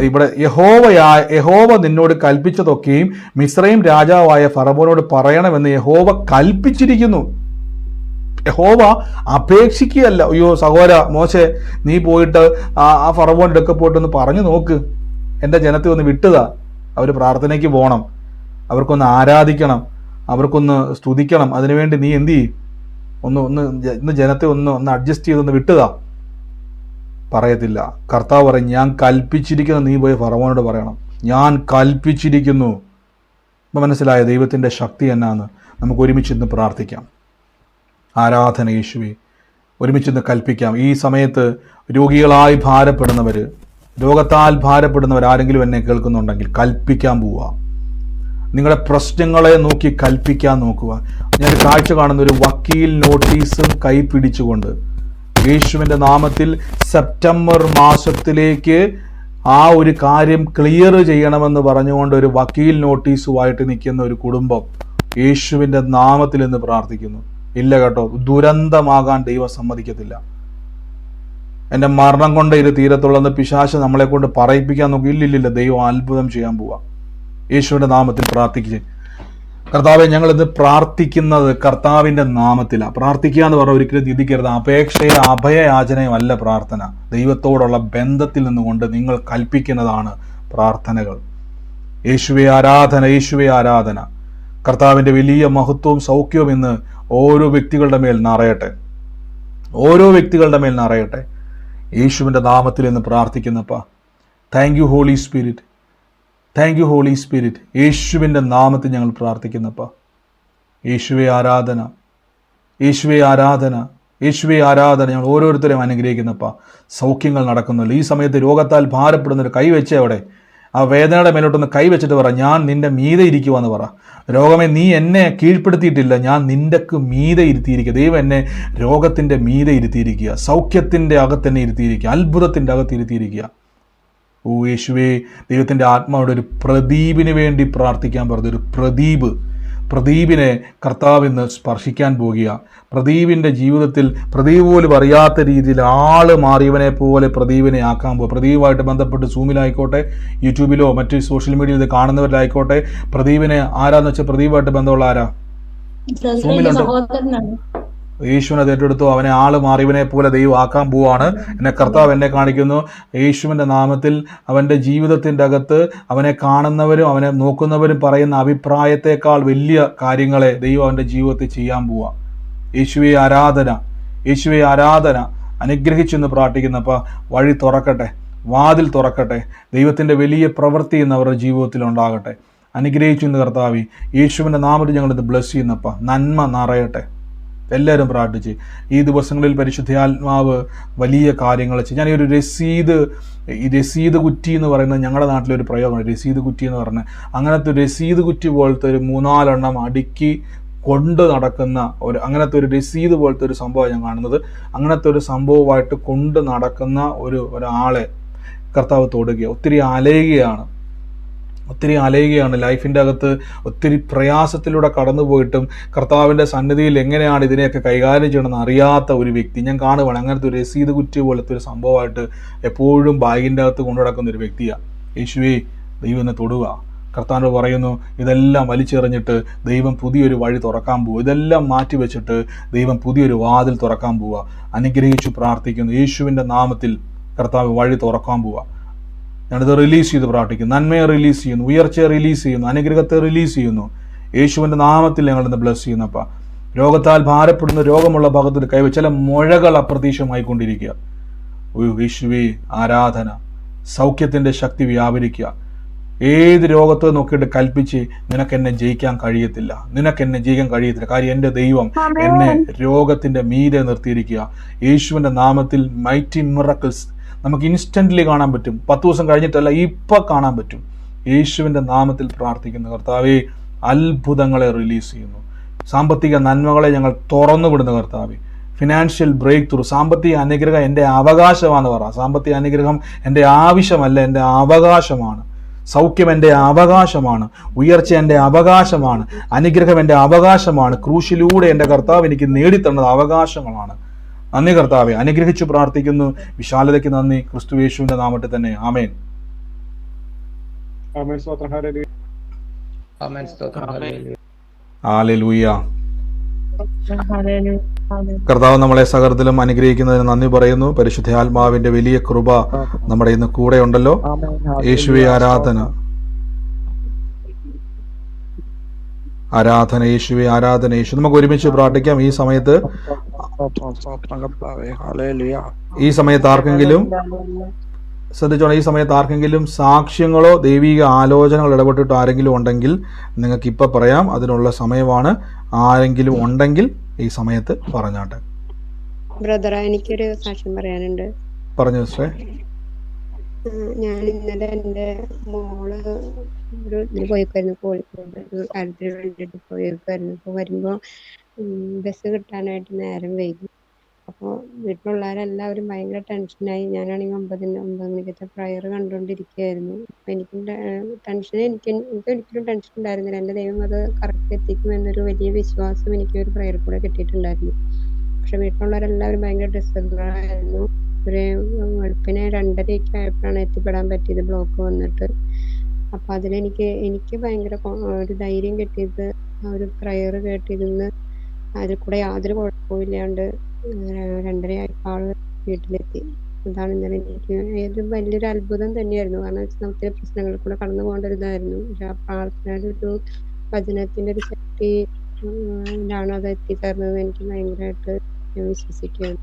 ഇവിടെ യഹോവ നിന്നോട് കൽപ്പിച്ചതൊക്കെയും മിസ്രയീം രാജാവായ ഫറവോനോട് പറയണമെന്ന് യഹോവ കൽപ്പിച്ചിരിക്കുന്നു. യഹോവ അപേക്ഷിക്കുകയല്ല, അയ്യോ സഹോദര മോശെ, നീ പോയിട്ട് ആ ഫറവോൻ്റെ ഒക്കെ പോയിട്ടൊന്ന് പറഞ്ഞു നോക്ക്, എൻ്റെ ജനത്തെ ഒന്ന് വിട്ടുതാ, അവർ പ്രാർത്ഥനയ്ക്ക് പോകണം, അവർക്കൊന്ന് ആരാധിക്കണം, അവർക്കൊന്ന് സ്തുതിക്കണം, അതിനുവേണ്ടി നീ എന്ത് ചെയ്യും, ഒന്ന് ജനത്തെ ഒന്ന് അഡ്ജസ്റ്റ് ചെയ്തൊന്ന് വിട്ടുതാ. പറയത്തില്ല. കർത്താവ് പറയും, ഞാൻ കൽപ്പിച്ചിരിക്കുന്നു, നീ പോയി ഫറവോനോട് പറയണം, ഞാൻ കൽപ്പിച്ചിരിക്കുന്നു. ഇപ്പം മനസ്സിലായ ദൈവത്തിൻ്റെ ശക്തി എന്നാന്ന്? നമുക്ക് ഒരുമിച്ച് ഇന്ന് പ്രാർത്ഥിക്കാം. ആരാധന യേശുവേ, ഒരുമിച്ചൊന്ന് കൽപ്പിക്കാം. ഈ സമയത്ത് രോഗികളായി ഭാരപ്പെടുന്നവർ, രോഗത്താൽ ഭാരപ്പെടുന്നവർ ആരെങ്കിലും എന്നെ കേൾക്കുന്നുണ്ടെങ്കിൽ കൽപ്പിക്കാൻ പോവുക. നിങ്ങളുടെ പ്രശ്നങ്ങളെ നോക്കി കൽപ്പിക്കാൻ നോക്കുക. ഞാൻ കാഴ്ച കാണുന്ന ഒരു വക്കീൽ നോട്ടീസും കൈ പിടിച്ചുകൊണ്ട് യേശുവിൻ്റെ നാമത്തിൽ സെപ്റ്റംബർ മാസത്തിലേക്ക് ആ ഒരു കാര്യം ക്ലിയർ ചെയ്യണമെന്ന് പറഞ്ഞുകൊണ്ട് ഒരു വക്കീൽ നോട്ടീസുമായിട്ട് നിൽക്കുന്ന ഒരു കുടുംബം യേശുവിൻ്റെ നാമത്തിൽ എന്ന് പ്രാർത്ഥിക്കുന്നു. ഇല്ല കേട്ടോ, ദുരന്തമാകാൻ ദൈവം സമ്മതിക്കത്തില്ല. എൻ്റെ മരണം കൊണ്ട് ഇത് തീരത്തുള്ളെന്ന് പിശാച് നമ്മളെ കൊണ്ട് പറയിപ്പിക്കാൻ നോക്കി. ഇല്ലില്ല, ദൈവം അത്ഭുതം ചെയ്യാൻ പോവുക. യേശുവിൻ്റെ നാമത്തിൽ പ്രാർത്ഥിക്കുക. കർത്താവെ, ഞങ്ങളിത് പ്രാർത്ഥിക്കുന്നത് കർത്താവിൻ്റെ നാമത്തിലാണ്. പ്രാർത്ഥിക്കുക എന്ന് പറഞ്ഞാൽ ഒരിക്കലും ചിന്തിക്കരുത്. അപേക്ഷയോ അഭയയാചനയോ അല്ല പ്രാർത്ഥന. ദൈവത്തോടുള്ള ബന്ധത്തിൽ നിന്നുകൊണ്ട് നിങ്ങൾ കൽപ്പിക്കുന്നതാണ് പ്രാർത്ഥനകൾ. യേശുവേ ആരാധന, യേശുവേ ആരാധന. കർത്താവിൻ്റെ വലിയ മഹത്വവും സൗഖ്യവും ഇന്ന് ഓരോ വ്യക്തികളുടെ മേൽ നിറയട്ടെ, ഓരോ വ്യക്തികളുടെ മേൽ നിറയട്ടെ. യേശുവിൻ്റെ നാമത്തിൽ ഇന്ന് പ്രാർത്ഥിക്കുന്നപ്പാ. Thank you holy spirit, thank you holy spirit. യേശുവിൻ്റെ നാമത്തിൽ ഞങ്ങൾ പ്രാർത്ഥിക്കുന്നപ്പാ. യേശുവേ ആരാധന, യേശുവേ ആരാധന, യേശുവേ ആരാധന. ഞങ്ങൾ ഓരോരുത്തരെയും അനുഗ്രഹിക്കുന്നപ്പാ. സൗഖ്യങ്ങൾ നടക്കുന്നില്ല. ഈ സമയത്ത് രോഗത്താൽ ഭാരപ്പെടുന്നൊരു കൈവച്ചേ അവിടെ ആ വേദനയുടെ മേലോട്ടൊന്ന് കൈവച്ചിട്ട് പറ, ഞാൻ നിന്റെ മീതെ ഇരിക്കുവാന്ന് പറ. രോഗമേ, നീ എന്നെ കീഴ്പ്പെടുത്തിയിട്ടില്ല, ഞാൻ നിന്റെക്ക് മീതെ ഇരുത്തിയിരിക്കുക. ദൈവം എന്നെ രോഗത്തിൻ്റെ മീതെ ഇരുത്തിയിരിക്കുക, സൗഖ്യത്തിൻ്റെ അകത്തെന്നെ ഇരുത്തിയിരിക്കുക, അത്ഭുതത്തിൻ്റെ അകത്ത് ഇരുത്തിയിരിക്കുക. ഓ യേശുവേ, ദൈവത്തിൻ്റെ ആത്മാവിടെ ഒരു പ്രദീപിന് വേണ്ടി പ്രാർത്ഥിക്കാൻ പറഞ്ഞു. ഒരു പ്രദീപിനെ കർത്താവ് ഇന്ന് സ്പർശിക്കാൻ പോകുക. പ്രദീപിൻ്റെ ജീവിതത്തിൽ പ്രദീപ് പോലും അറിയാത്ത രീതിയിൽ ആള് മാറിയവനെ പോലെ പ്രദീപിനെ ആക്കാൻ പോകുക. പ്രദീപുമായിട്ട് ബന്ധപ്പെട്ട് സൂമിലായിക്കോട്ടെ, യൂട്യൂബിലോ മറ്റ് സോഷ്യൽ മീഡിയയിൽ ഇത് കാണുന്നവരിലായിക്കോട്ടെ, പ്രദീപിനെ ആരാന്ന് വെച്ചാൽ പ്രദീപുമായിട്ട് ബന്ധമുള്ള ആരാ? സൂമിലുണ്ട്. യേശുവിനെ ഏറ്റെടുത്തു. അവനെ ആള് മാറിയവനെ പോലെ ദൈവം ആക്കാൻ പോവാണ്. എന്നെ കർത്താവ് എന്നെ കാണിക്കുന്നു. യേശുവിൻ്റെ നാമത്തിൽ അവൻ്റെ ജീവിതത്തിൻ്റെ അകത്ത് അവനെ കാണുന്നവരും അവനെ നോക്കുന്നവരും പറയുന്ന അഭിപ്രായത്തെക്കാൾ വലിയ കാര്യങ്ങളെ ദൈവം അവൻ്റെ ജീവിതത്തിൽ ചെയ്യാൻ പോവാ. യേശുവേ ആരാധന, യേശുവേ ആരാധന. അനുഗ്രഹിച്ചെന്ന് പ്രാർത്ഥിക്കുന്നപ്പോൾ വഴി തുറക്കട്ടെ, വാതിൽ തുറക്കട്ടെ. ദൈവത്തിൻ്റെ വലിയ പ്രവൃത്തി ഇന്ന് അവരുടെ ജീവിതത്തിൽ ഉണ്ടാകട്ടെ. അനുഗ്രഹിച്ചു എന്ന് കർത്താവേ, യേശുവിൻ്റെ നാമത്തിൽ ഞങ്ങളിത് ബ്ലസ് ചെയ്യുന്നപ്പോൾ നന്മ നിറയട്ടെ. എല്ലാവരും പ്രാർത്ഥിച്ച് ഈ ദിവസങ്ങളിൽ പരിശുദ്ധാത്മാവ് വലിയ കാര്യങ്ങൾ ചെയ്യും. ഞാൻ ഈ ഒരു രസീത് കുറ്റി എന്ന് പറയുന്നത് ഞങ്ങളുടെ നാട്ടിലൊരു പ്രയോഗമാണ്. രസീത് കുറ്റി എന്ന് പറഞ്ഞാൽ അങ്ങനത്തെ ഒരു രസീത് കുറ്റി പോലത്തെ ഒരു 4 എണ്ണം അടുക്കി കൊണ്ട് നടക്കുന്ന അങ്ങനത്തെ ഒരു രസീത് പോലത്തെ ഒരു സംഭവം ഞാൻ കാണുന്നത്. അങ്ങനത്തെ ഒരു സംഭവമായിട്ട് കൊണ്ട് നടക്കുന്ന ഒരാളെ കർത്താവ് തൊടുക. ഒത്തിരി അലയുകയാണ്. ലൈഫിൻ്റെ അകത്ത് ഒത്തിരി പ്രയാസത്തിലൂടെ കടന്നു പോയിട്ടും കർത്താവിൻ്റെ സന്നിധിയിൽ എങ്ങനെയാണ് ഇതിനെയൊക്കെ കൈകാര്യം ചെയ്യണമെന്ന് അറിയാത്ത ഒരു വ്യക്തി ഞാൻ കാണുവാണ്. അങ്ങനത്തെ ഒരു രസീത് കുറ്റി പോലത്തെ ഒരു സംഭവമായിട്ട് എപ്പോഴും ബാഗിൻ്റെ അകത്ത് കൊണ്ടു നടക്കുന്ന ഒരു വ്യക്തിയാണ്. യേശുവേ, ദൈവം എന്നെ തൊടുക. കർത്താവ് പറയുന്നു, ഇതെല്ലാം വലിച്ചെറിഞ്ഞിട്ട് ദൈവം പുതിയൊരു വഴി തുറക്കാൻ പോവുക. ഇതെല്ലാം മാറ്റി വെച്ചിട്ട് ദൈവം പുതിയൊരു വാതിൽ തുറക്കാൻ പോവുക. അനുഗ്രഹിച്ചു പ്രാർത്ഥിക്കുന്നു. യേശുവിൻ്റെ നാമത്തിൽ കർത്താവ് വഴി തുറക്കാൻ പോവുക. ഞാനിത് റിലീസ് ചെയ്ത് പ്രാർത്ഥിക്കുന്നു. നന്മയെ റിലീസ് ചെയ്യുന്നു, ഉയർച്ചയെ റിലീസ് ചെയ്യുന്നു, അനുഗ്രഹത്തെ റിലീസ് ചെയ്യുന്നു. യേശുവിൻ്റെ നാമത്തിൽ ഞങ്ങളിന്ന് ബ്ലസ് ചെയ്യുന്നപ്പോൾ രോഗത്താൽ ഭാരപ്പെടുന്ന രോഗമുള്ള ഭാഗത്തിൽ കൈവച്ച് ചില മുഴകൾ അപ്രതീക്ഷമായിക്കൊണ്ടിരിക്കുക. യേശുവേ ആരാധന. സൗഖ്യത്തിൻ്റെ ശക്തി വ്യാപരിക്കുക. ഏത് രോഗത്തെ നോക്കിയിട്ട് കൽപ്പിച്ച് നിനക്കെന്നെ ജയിക്കാൻ കഴിയത്തില്ല, കാര്യം എൻ്റെ ദൈവം എന്നെ രോഗത്തിൻ്റെ മീതെ നിർത്തിയിരിക്കുക. യേശുവിൻ്റെ നാമത്തിൽ മൈറ്റി മിറക്കിൾസ് നമുക്ക് ഇൻസ്റ്റൻ്റ്ലി കാണാൻ പറ്റും. 10 ദിവസം കഴിഞ്ഞിട്ടല്ല, ഇപ്പം കാണാൻ പറ്റും. യേശുവിൻ്റെ നാമത്തിൽ പ്രാർത്ഥിക്കുന്ന കർത്താവേ, അത്ഭുതങ്ങളെ റിലീസ് ചെയ്യുന്നു. സാമ്പത്തിക നന്മകളെ ഞങ്ങൾ തുറന്നു വിടുന്ന കർത്താവേ. ഫിനാൻഷ്യൽ ബ്രേക്ക് ത്രൂ, സാമ്പത്തിക അനുഗ്രഹം എൻ്റെ അവകാശമാണെന്ന് പറ. സാമ്പത്തിക അനുഗ്രഹം എൻ്റെ ആവശ്യമല്ല, എൻ്റെ അവകാശമാണ്. സൗഖ്യം എൻ്റെ അവകാശമാണ്. ഉയർച്ച എൻ്റെ അവകാശമാണ്. അനുഗ്രഹം എൻ്റെ അവകാശമാണ്. ക്രൂശിലൂടെ എൻ്റെ കർത്താവ് എനിക്ക് നേടിത്തന്നത് അവകാശങ്ങളാണ്. നന്ദി കർത്താവേ. അനുഗ്രഹിച്ചു പ്രാർത്ഥിക്കുന്നു. വിശാലതയ്ക്ക് നന്ദി. ക്രിസ്തുയേശുവിൻ്റെ നാമത്തിൽ തന്നെ. ആമേൻ. ഹല്ലേലൂയ. കർത്താവ് നമ്മളെ സകലത്തിലും അനുഗ്രഹിക്കുന്നതിന് നന്ദി പറയുന്നു. പരിശുദ്ധാത്മാവിന്റെ വലിയ കൃപ നമ്മുടെ ഇന്ന് കൂടെ ഉണ്ടല്ലോ. യേശുവേ ആരാധന, ആരാധന, യേശുവേ ആരാധന. യേശു. നമുക്ക് ഒരുമിച്ച് പ്രാർത്ഥിക്കാം. ഈ സമയത്ത് ആർക്കെങ്കിലും ശ്രദ്ധിച്ചോണം, ഈ സമയത്ത് ആർക്കെങ്കിലും സാക്ഷ്യങ്ങളോ ദൈവിക ആലോചനകൾ ഇടപെട്ടിട്ടോ ആരെങ്കിലും ഉണ്ടെങ്കിൽ നിങ്ങൾക്ക് ഇപ്പം പറയാം. അതിനുള്ള സമയമാണ്. ആരെങ്കിലും ഉണ്ടെങ്കിൽ ഈ സമയത്ത് പറഞ്ഞാട്ടെ. ബ്രദറെ, എനിക്കൊരു സാക്ഷ്യം പറയാനുണ്ട്. പറഞ്ഞു സിസ്റ്ററെ. ഞാൻ ഇന്നലെ എൻ്റെ മോള് ഒരു ഇതിന് പോയിക്കായിരുന്നു, കോഴിക്കോട് ഒരു കാര്യത്തിന് വേണ്ടിയിട്ട് പോയിക്കായിരുന്നു. അപ്പോൾ വരുമ്പോൾ ബസ് കിട്ടാനായിട്ട് നേരം വൈകി. അപ്പോൾ വീട്ടിലുള്ളവരെല്ലാവരും ഭയങ്കര ടെൻഷനായി. ഞാനാണെങ്കിൽ 9 മണിക്കത്തെ പ്രയർ കണ്ടുകൊണ്ടിരിക്കുകയായിരുന്നു. അപ്പം എനിക്ക് ടെൻഷൻ എനിക്ക് ഒരിക്കലും ടെൻഷൻ ഉണ്ടായിരുന്നില്ല. എൻ്റെ ദൈവം അത് കറക്റ്റ് എത്തിക്കും എന്നൊരു വലിയ വിശ്വാസം എനിക്ക് ഒരു പ്രയർ കൂടെ കിട്ടിയിട്ടുണ്ടായിരുന്നു. പക്ഷെ വീട്ടിലുള്ളവരെല്ലാവരും ഭയങ്കര ഡിസ്റ്റർബായിരുന്നു. ഒരു വെളുപ്പിനെ 2:30 ആയപ്പോഴാണ് എത്തിപ്പെടാൻ പറ്റിയത്, ബ്ലോക്ക് വന്നിട്ട്. അപ്പൊ എനിക്ക് ഭയങ്കര ഒരു ധൈര്യം കിട്ടിയത് ആ ഒരു പ്രയർ കേട്ടിരുന്ന് അതിൽ കൂടെ യാതൊരു കുഴപ്പമില്ലാണ്ട് 2:30 ആയപ്പോൾ ആള് വീട്ടിലെത്തി. അതാണ് ഇന്നലെ എനിക്ക് ഏത് വലിയൊരു അത്ഭുതം തന്നെയായിരുന്നു. കാരണം നമുക്ക് പ്രശ്നങ്ങളിൽ കൂടെ കടന്നു പോകേണ്ട ഒരു ഇതായിരുന്നു. പക്ഷെ ആ പ്രാർത്ഥനയുടെ ഒരു വചനത്തിന്റെ ഒരു ശക്തി ാണ് അത് എത്തിച്ചേർന്നത്. എനിക്ക് ഭയങ്കരമായിട്ട് ഞാൻ വിശ്വസിക്കുകയാണ്.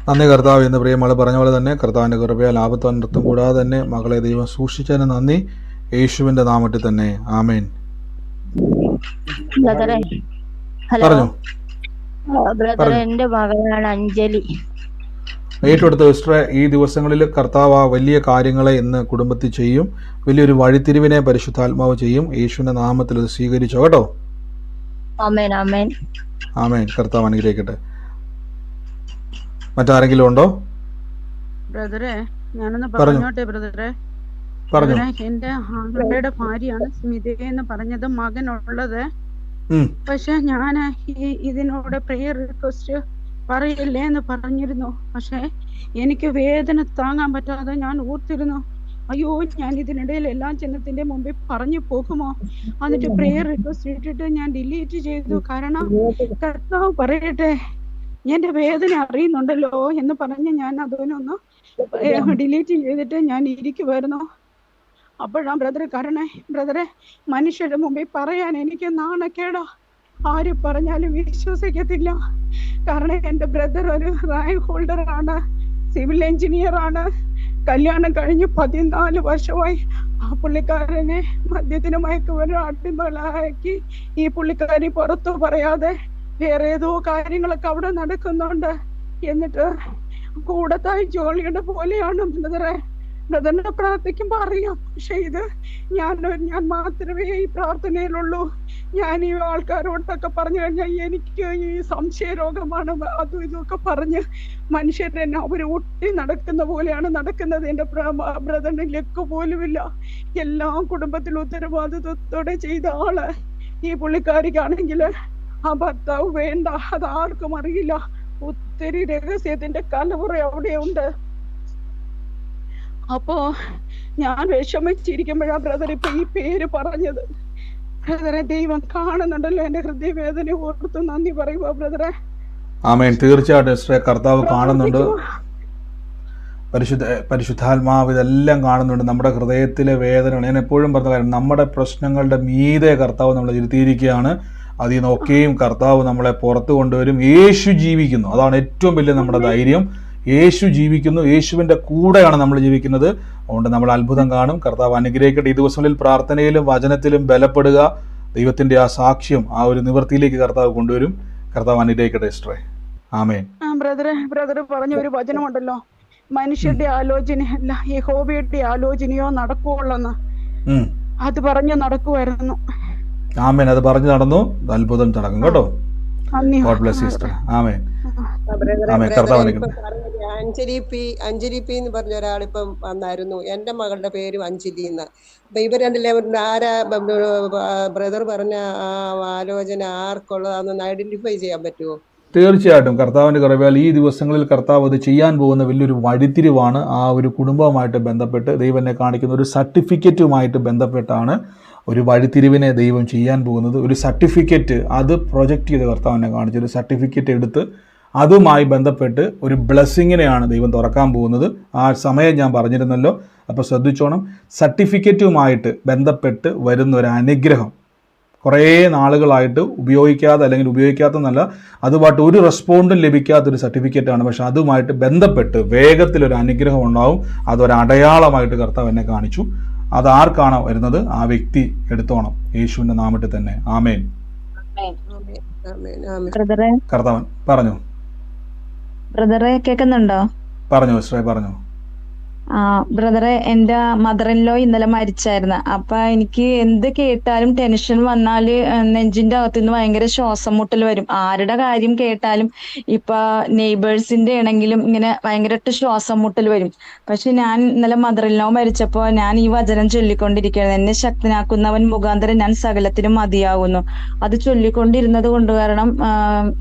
നന്ദി കർത്താവ്. എന്ന് പ്രിയ മകള് പറഞ്ഞ പോലെ തന്നെ കർത്താവിൻ്റെ കൃപയാൽ ആപത്ത് അനർത്ഥം കൂടാതെ തന്നെ മകളെ ദൈവം സൂക്ഷിച്ചതിന് നന്ദി. യേശുവിൻ്റെ നാമത്തിൽ തന്നെ ആമേൻ. ബ്രദറെ, ഹലോ പറഞ്ഞു. ബ്രദറെ, എന്റെ മകളാണ് അഞ്ജലി. ഏറ്റെടുത്ത സിസ്റ്ററെ, ഈ ദിവസങ്ങളിൽ കർത്താവ് ആ വലിയ കാര്യങ്ങളെ ഇന്ന് കുടുംബത്തിൽ ചെയ്യും. വലിയൊരു വഴിത്തിരിവിനെ പരിശുദ്ധാത്മാവ് ചെയ്യും. യേശുവിൻ്റെ നാമത്തിൽ അത് സ്വീകരിച്ചോ കേട്ടോ. ആമേൻ ആമേൻ ആമേൻ. കർത്താവ് അനുഗ്രഹിക്കട്ടെ. മറ്റാരെങ്കിലും ഉണ്ടോ? ബ്രദറെ, ഞാനൊന്ന് പറഞ്ഞു. പറഞ്ഞോട്ടെ ബ്രദറെ. പറഞ്ഞു. എന്റെ ആങ്ങളുടെ ഭാര്യയാണ് സ്മിത എന്ന് പറഞ്ഞത്, മകനുള്ളത്. പക്ഷെ ഞാൻ ഇതിനോട് പ്രെയർ റിക്വസ്റ്റ് പറയില്ലേ എന്ന് പറഞ്ഞിരുന്നു. പക്ഷെ എനിക്ക് വേദന താങ്ങാൻ പറ്റാതെ ഞാൻ ഓർത്തിരുന്നു, അയ്യോ ഞാൻ ഇതിനിടയിൽ എല്ലാ ജനത്തിന്റെ മുമ്പിൽ പറഞ്ഞു പോകുമോ. എന്നിട്ട് പ്രെയർ റിക്വസ്റ്റ് ഇട്ടിട്ട് ഞാൻ ഡിലീറ്റ് ചെയ്തു. കാരണം കർത്താവ് പറയട്ടെ, എന്റെ വേദന അറിയുന്നുണ്ടല്ലോ എന്ന് പറഞ്ഞ് ഞാൻ അതിനൊന്ന് ഡിലീറ്റ് ചെയ്തിട്ട് ഞാൻ ഇരിക്കുമായിരുന്നു. അപ്പോഴാ ബ്രദറെ മനുഷ്യരുടെ മുമ്പിൽ പറയാൻ എനിക്ക് നാണക്കേടാ. ആര് പറഞ്ഞാലും വിശ്വസിക്കത്തില്ല. കാരണം എൻ്റെ ബ്രദർ ഒരു റാങ്ക് ഹോൾഡർ ആണ്, സിവിൽ എഞ്ചിനീയർ ആണ്. കല്യാണം കഴിഞ്ഞ് 14 വർഷമായി. ആ പുള്ളിക്കാരനെ മദ്യത്തിന് മയക്കുമരുന്ന് അടിമകളാക്കി ഈ പുള്ളിക്കാരി പുറത്തു പറയാതെ വേറെ ഏതോ കാര്യങ്ങളൊക്കെ അവിടെ നടക്കുന്നുണ്ട്. എന്നിട്ട് കൂടത്തായി ജോലിയുടെ പോലെയാണ് ബ്രദറിനെ പ്രാർത്ഥിക്കുമ്പോ അറിയാം. പക്ഷെ ഇത് ഞാൻ മാത്രമേ ഈ പ്രാർത്ഥനയിലുള്ളൂ. ഞാൻ ഈ ആൾക്കാരോടൊക്കെ പറഞ്ഞു കഴിഞ്ഞാൽ എനിക്ക് ഈ സംശയ രോഗമാണ്, അതും ഇതൊക്കെ പറഞ്ഞ് മനുഷ്യരെന്നെ അവര് ഒട്ടി നടക്കുന്ന പോലെയാണ് നടക്കുന്നത്. എന്റെ ബ്രദറിന് ലക്ക് പോലുമില്ല. എല്ലാം കുടുംബത്തിൽ ഉത്തരവാദിത്വത്തോടെ ചെയ്ത ആള്. ഈ പുള്ളിക്കാരിക്കാണെങ്കിൽ ആ ഭർത്താവ് വേണ്ട, അത് ആർക്കും അറിയില്ല. ഒത്തിരി രഹസ്യത്തിന്റെ കലവറ അവിടെയുണ്ട്. അപ്പോ ഞാൻ വിഷമിച്ചിരിക്കുമ്പോഴാ ബ്രദർ ഇപ്പൊ ഈ പേര് പറഞ്ഞത്. ബ്രദറെ, ദൈവം കാണുന്നുണ്ടല്ലോ എന്റെ ഹൃദയവേദന ഓർത്ത് നന്ദി പറയുക ബ്രദറെ. ആമേൻ. തീർച്ചയായിട്ടും കർത്താവ് കാണുന്നുണ്ട്. പരിശുദ്ധാത്മാവ് ഇതെല്ലാം കാണുന്നുണ്ട്. നമ്മുടെ ഹൃദയത്തിലെ വേദനകൾ, ഞാൻ എപ്പോഴും പറഞ്ഞ കാര്യം, നമ്മുടെ പ്രശ്നങ്ങളുടെ മീതെ കർത്താവ് നമ്മളെ ഇരുത്തിയിരിക്കുകയാണ്. അതിൽ നിന്നൊക്കെയും കർത്താവ് നമ്മളെ പുറത്തു കൊണ്ടുവരും. യേശു ജീവിക്കുന്നു, അതാണ് ഏറ്റവും വലിയ നമ്മുടെ ധൈര്യം. യേശു ജീവിക്കുന്നു, യേശുവിൻ്റെ കൂടെയാണ് നമ്മൾ ജീവിക്കുന്നത്. അതുകൊണ്ട് നമ്മൾ അത്ഭുതം കാണും. കർത്താവ് അനുഗ്രഹിക്കട്ടെ. ഈ ദിവസങ്ങളിൽ പ്രാർത്ഥനയിലും വചനത്തിലും ബലപ്പെടുക. ദൈവത്തിൻ്റെ ആ സാക്ഷ്യം ആ ഒരു നിവൃത്തിയിലേക്ക് കർത്താവ് കൊണ്ടുവരും. കർത്താവ് അനുഗ്രഹിക്കട്ടെ സിസ്റ്ററെ. ആമേൻ. ബ്രദർ പറഞ്ഞ ഒരു വചനമുണ്ടല്ലോ, മനുഷ്യരുടെ ആലോചനയല്ല യഹോവയുടെ ആലോചനയോ നടക്കുവുള്ളെന്ന്. അത് പറഞ്ഞു നടക്കുമായിരുന്നു. ആമേൻ. അത് പറഞ്ഞു നടന്നു. അത്ഭുതം നടക്കും കേട്ടോ. God bless sister. ആമേൻ. ആമേൻ. കർത്താവ് അനുഗ്രഹിക്കട്ടെ. അഞ്ജലി പി എന്ന് പറഞ്ഞ ഒരാളിപ്പം വന്നായിരുന്നു. എൻ്റെ മകളുടെ പേര് അഞ്ജലി എന്ന്. അപ്പൊ ഇവർ രണ്ടിലെ ആരാ ബ്രദർ പറഞ്ഞ ആ ആലോചന ആർക്കുള്ളതാണെന്ന് ഐഡന്റിഫൈ ചെയ്യാൻ പറ്റുമോ? തീർച്ചയായിട്ടും കർത്താവിൻ്റെ കൃപയാൽ ഈ ദിവസങ്ങളിൽ കർത്താവ് അത് ചെയ്യാൻ പോകുന്ന വലിയൊരു വഴിത്തിരിവാണ്. ആ ഒരു കുടുംബവുമായിട്ട് ബന്ധപ്പെട്ട് ദൈവം എന്നെ കാണിക്കുന്ന ഒരു സർട്ടിഫിക്കറ്റുമായിട്ട് ബന്ധപ്പെട്ടാണ് ഒരു വഴിത്തിരിവിനെ ദൈവം ചെയ്യാൻ പോകുന്നത്. ഒരു സർട്ടിഫിക്കറ്റ് അത് പ്രൊജക്റ്റ് ചെയ്ത് കർത്താവിനെ കാണിച്ച് ഒരു സർട്ടിഫിക്കറ്റ് എടുത്ത് അതുമായി ബന്ധപ്പെട്ട് ഒരു ബ്ലെസ്സിങ്ങിനെയാണ് ദൈവം തുറക്കാൻ പോകുന്നത്. ആ സമയം ഞാൻ പറഞ്ഞിരുന്നല്ലോ, അപ്പോൾ ശ്രദ്ധിച്ചോണം. സർട്ടിഫിക്കറ്റുമായിട്ട് ബന്ധപ്പെട്ട് വരുന്ന ഒരു അനുഗ്രഹം കുറേ നാളുകളായിട്ട് ഉപയോഗിക്കാതെ, അല്ലെങ്കിൽ ഉപയോഗിക്കാത്തതെന്നല്ല, അതുമായിട്ട് ഒരു റെസ്പോണ്ടും ലഭിക്കാത്തൊരു സർട്ടിഫിക്കറ്റാണ്. പക്ഷെ അതുമായിട്ട് ബന്ധപ്പെട്ട് വേഗത്തിലൊരു അനുഗ്രഹം ഉണ്ടാവും. അതൊരു അടയാളമായിട്ട് കർത്താവ് എന്നെ കാണിച്ചു. അത് ആർക്കാണോ വരുന്നത് ആ വ്യക്തി എടുത്തോണം, യേശുവിൻ്റെ നാമത്തിൽ തന്നെ. ആമേൻ. ബ്രദറെ, കർത്താവൻ പറഞ്ഞു. ബ്രദറെ കേൾക്കുന്നുണ്ടോ? പറഞ്ഞു സിസ്റ്ററെ, പറഞ്ഞു. ബ്രദറെ, എന്റെ മദർ ഇൻ ലോ ഇന്നലെ മരിച്ചായിരുന്നു. അപ്പൊ എനിക്ക് എന്ത് കേട്ടാലും ടെൻഷൻ വന്നാല് നെഞ്ചിന്റെ അകത്തുനിന്ന് ഭയങ്കര ശ്വാസം മുട്ടൽ വരും. ആരുടെ കാര്യം കേട്ടാലും ഇപ്പൊ നെയ്ബേഴ്സിന്റെ ആണെങ്കിലും ഇങ്ങനെ ഭയങ്കരമായിട്ട് ശ്വാസം മുട്ടൽ വരും. പക്ഷെ ഞാൻ ഇന്നലെ മദർ ഇൻ ലോ മരിച്ചപ്പോ ഞാൻ ഈ വചനം ചൊല്ലിക്കൊണ്ടിരിക്കുകയാണ്. എന്നെ ശക്തനാക്കുന്നവൻ മുഖാന്തരം ഞാൻ സകലത്തിനും മതിയാകുന്നു. അത് ചൊല്ലിക്കൊണ്ടിരുന്നത് കൊണ്ട് കാരണം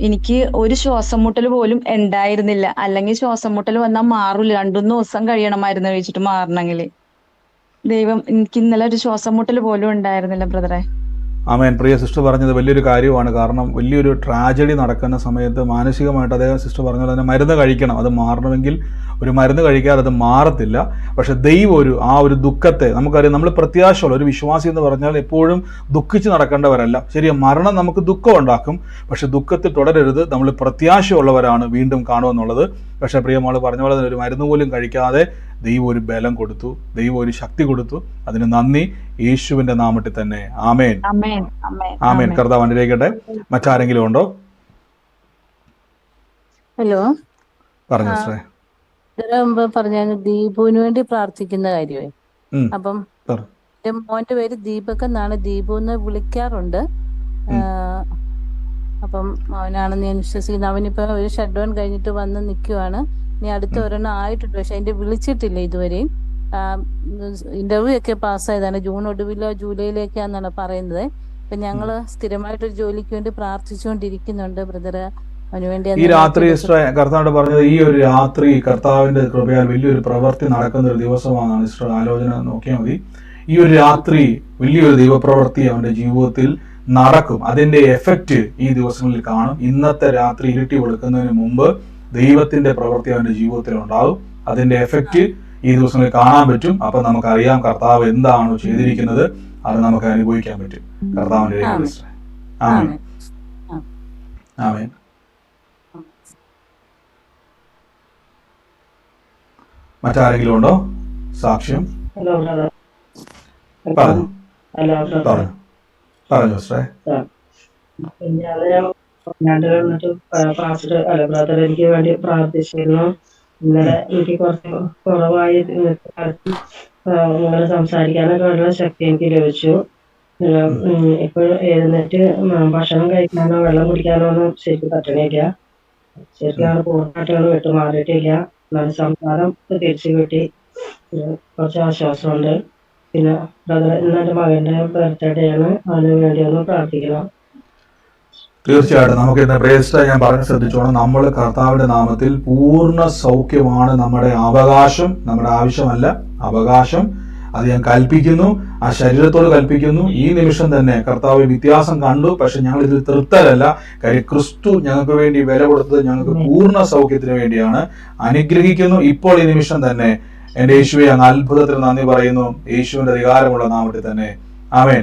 എനിക്ക് ഒരു ശ്വാസം മുട്ടൽ പോലും ഉണ്ടായിരുന്നില്ല. അല്ലെങ്കിൽ ശ്വാസം മുട്ടൽ വന്നാൽ മാറില്ല, 2-3 ദിവസം കഴിയണമായിരുന്നു കഴിച്ചിട്ട് മാറണമെങ്കിൽ. ദൈവം, എനിക്ക് ഇന്നലെ ഒരു ശ്വാസം മുട്ടൽ പോലും ഉണ്ടായിരുന്നില്ല ബ്രദറെ. ആമേൻ. പ്രിയ സിസ്റ്റർ പറഞ്ഞത് വലിയൊരു കാര്യമാണ്. കാരണം വലിയൊരു ട്രാജഡി നടക്കുന്ന സമയത്ത് മാനസികമായിട്ട് അദ്ദേഹം സിസ്റ്റർ പറഞ്ഞ പോലെ തന്നെ മരുന്ന് കഴിക്കണം. അത് മാറണമെങ്കിൽ ഒരു മരുന്ന് കഴിക്കാതെ അത് മാറത്തില്ല. പക്ഷെ ദൈവം ഒരു ദുഃഖത്തെ, നമുക്കറിയാം, നമ്മൾ പ്രത്യാശയുള്ള ഒരു വിശ്വാസി എന്ന് പറഞ്ഞാൽ എപ്പോഴും ദുഃഖിച്ച് നടക്കേണ്ടവരല്ല. ശരിയാ, മരണം നമുക്ക് ദുഃഖം ഉണ്ടാക്കും. പക്ഷെ ദുഃഖത്തിൽ തുടരരുത്. നമ്മൾ പ്രത്യാശയുള്ളവരാണ് വീണ്ടും കാണുമെന്നുള്ളത്. പക്ഷെ പ്രിയമാൾ പറഞ്ഞ പോലെ തന്നെ ഒരു മരുന്ന് പോലും കഴിക്കാതെ ദൈവം ഒരു ബലം കൊടുത്തു, ദൈവം ഒരു ശക്തി കൊടുത്തു. അതിന് നന്ദി, യേശുവിന്റെ നാമത്തിൽ തന്നെ. ആമേൻ, ആമേൻ. കർത്താവ് അനുഗ്രഹിക്കട്ടെ. മറ്റാരെങ്കിലും ഉണ്ടോ? ഹലോ, പറഞ്ഞു സിസ്റ്ററെ. ഇതിനു മുമ്പ് പറഞ്ഞ ദീപുവിന് വേണ്ടി പ്രാർത്ഥിക്കുന്ന കാര്യമേ. അപ്പം എന്റെ മോന്റെ പേര് ദീപക് എന്നാണ്. ദീപു എന്ന് വിളിക്കാറുണ്ട്. അപ്പം അവനാണെന്ന് ഞാൻ വിശ്വസിക്കുന്നു. അവനിപ്പോ ഒരു ഷട്ട് ഡൗൺ കഴിഞ്ഞിട്ട് വന്ന് നിൽക്കുവാണ്. ഇനി അടുത്ത ഒരെണ്ണം ആയിട്ടുണ്ട്, പക്ഷെ അതിന്റെ വിളിച്ചിട്ടില്ല ഇതുവരെയും. ഇന്റർവ്യൂ ഒക്കെ പാസ്സായതാണ്. ജൂൺ ഒടുവിലോ ജൂലൈയിലേക്കാന്നാണ് പറയുന്നത്. അപ്പൊ ഞങ്ങള് സ്ഥിരമായിട്ടൊരു ജോലിക്ക് വേണ്ടി പ്രാർത്ഥിച്ചുകൊണ്ടിരിക്കുന്നുണ്ട് ബ്രദറ്. ഈ രാത്രി കർത്താവ് പറഞ്ഞത്, ഈ ഒരു രാത്രി കർത്താവിന്റെ കൃപയാൽ വലിയൊരു പ്രവൃത്തി നടക്കുന്ന ഒരു ദിവസമാണെന്നാണ് സിസ്റ്റർ ആലോചന. നോക്കിയാൽ മതി. ഈ ഒരു രാത്രി വലിയൊരു ദൈവപ്രവൃത്തി അവന്റെ ജീവിതത്തിൽ നടക്കും. അതിന്റെ എഫക്റ്റ് ഈ ദിവസങ്ങളിൽ കാണും. ഇന്നത്തെ രാത്രി ഇരുട്ടി വെളുക്കുന്നതിന് മുമ്പ് ദൈവത്തിന്റെ പ്രവൃത്തി അവന്റെ ജീവിതത്തിൽ ഉണ്ടാകും. അതിന്റെ എഫക്റ്റ് ഈ ദിവസങ്ങളിൽ കാണാൻ പറ്റും. അപ്പൊ നമുക്കറിയാം കർത്താവ് എന്താണോ ചെയ്തിരിക്കുന്നത്, അത് നമുക്ക് അനുഭവിക്കാൻ പറ്റും. കർത്താവിന്റെ ആമേൻ, ആമേൻ. മറ്റാരെങ്കിലും ഉണ്ടോ സാക്ഷ്യം? പറഞ്ഞു സിസ്റ്ററെ. ബ്രദർ എനിക്ക് വേണ്ടി പ്രാർത്ഥിച്ചിരുന്നു. ഇന്നലെ എനിക്ക് കുറച്ച് കുറവായി ഇങ്ങനെ സംസാരിക്കാനൊക്കെ ഉള്ള ശക്തി എനിക്ക് ലഭിച്ചു. ഇപ്പോൾ എഴുന്നേറ്റ് ഭക്ഷണം കഴിക്കാനോ വെള്ളം കുടിക്കാനോ ഒന്നും ശരിക്കും പറ്റണില്ല. ശരിക്കും പൂർണ്ണമായിട്ടാണ് വിട്ടുമാറിയിട്ടില്ല. എന്നാലും സംസാരം തിരിച്ചു കിട്ടി. കുറച്ച് ആശ്വാസമുണ്ട്. പിന്നെ ബ്രദർ, ഇന്ന് എൻ്റെ മകന്റെ ബർത്ത്ഡേ ആണ്. അതിന് വേണ്ടി ഒന്ന് പ്രാർത്ഥിക്കണം. തീർച്ചയായിട്ടും നമുക്ക് ഇന്ന് പ്രേസ്റ്റ് ഞാൻ പറഞ്ഞ് ശ്രദ്ധിച്ചോണം. നമ്മൾ കർത്താവിന്റെ നാമത്തിൽ പൂർണ്ണ സൗഖ്യമാണ് നമ്മുടെ അവകാശം, നമ്മുടെ ആവശ്യമല്ല, അവകാശം. അത് ഞാൻ കൽപ്പിക്കുന്നു, ആ ശരീരത്തോട് കൽപ്പിക്കുന്നു. ഈ നിമിഷം തന്നെ കർത്താവ് വ്യത്യാസം കണ്ടു. പക്ഷെ ഞങ്ങൾ ഇതിൽ തൃപ്തരല്ല. കാര്യം ക്രിസ്തു ഞങ്ങൾക്ക് വേണ്ടി വില കൊടുത്തത് ഞങ്ങൾക്ക് പൂർണ്ണ സൗഖ്യത്തിന് വേണ്ടിയാണ്. അനുഗ്രഹിക്കുന്നു. ഇപ്പോൾ ഈ നിമിഷം തന്നെ എന്റെ യേശുവെ അങ്ങ് അത്ഭുതത്തിന് നന്ദി പറയുന്നു. യേശുവിന്റെ അധികാരമുള്ള നാമത്തിൽ തന്നെ ആമേൻ.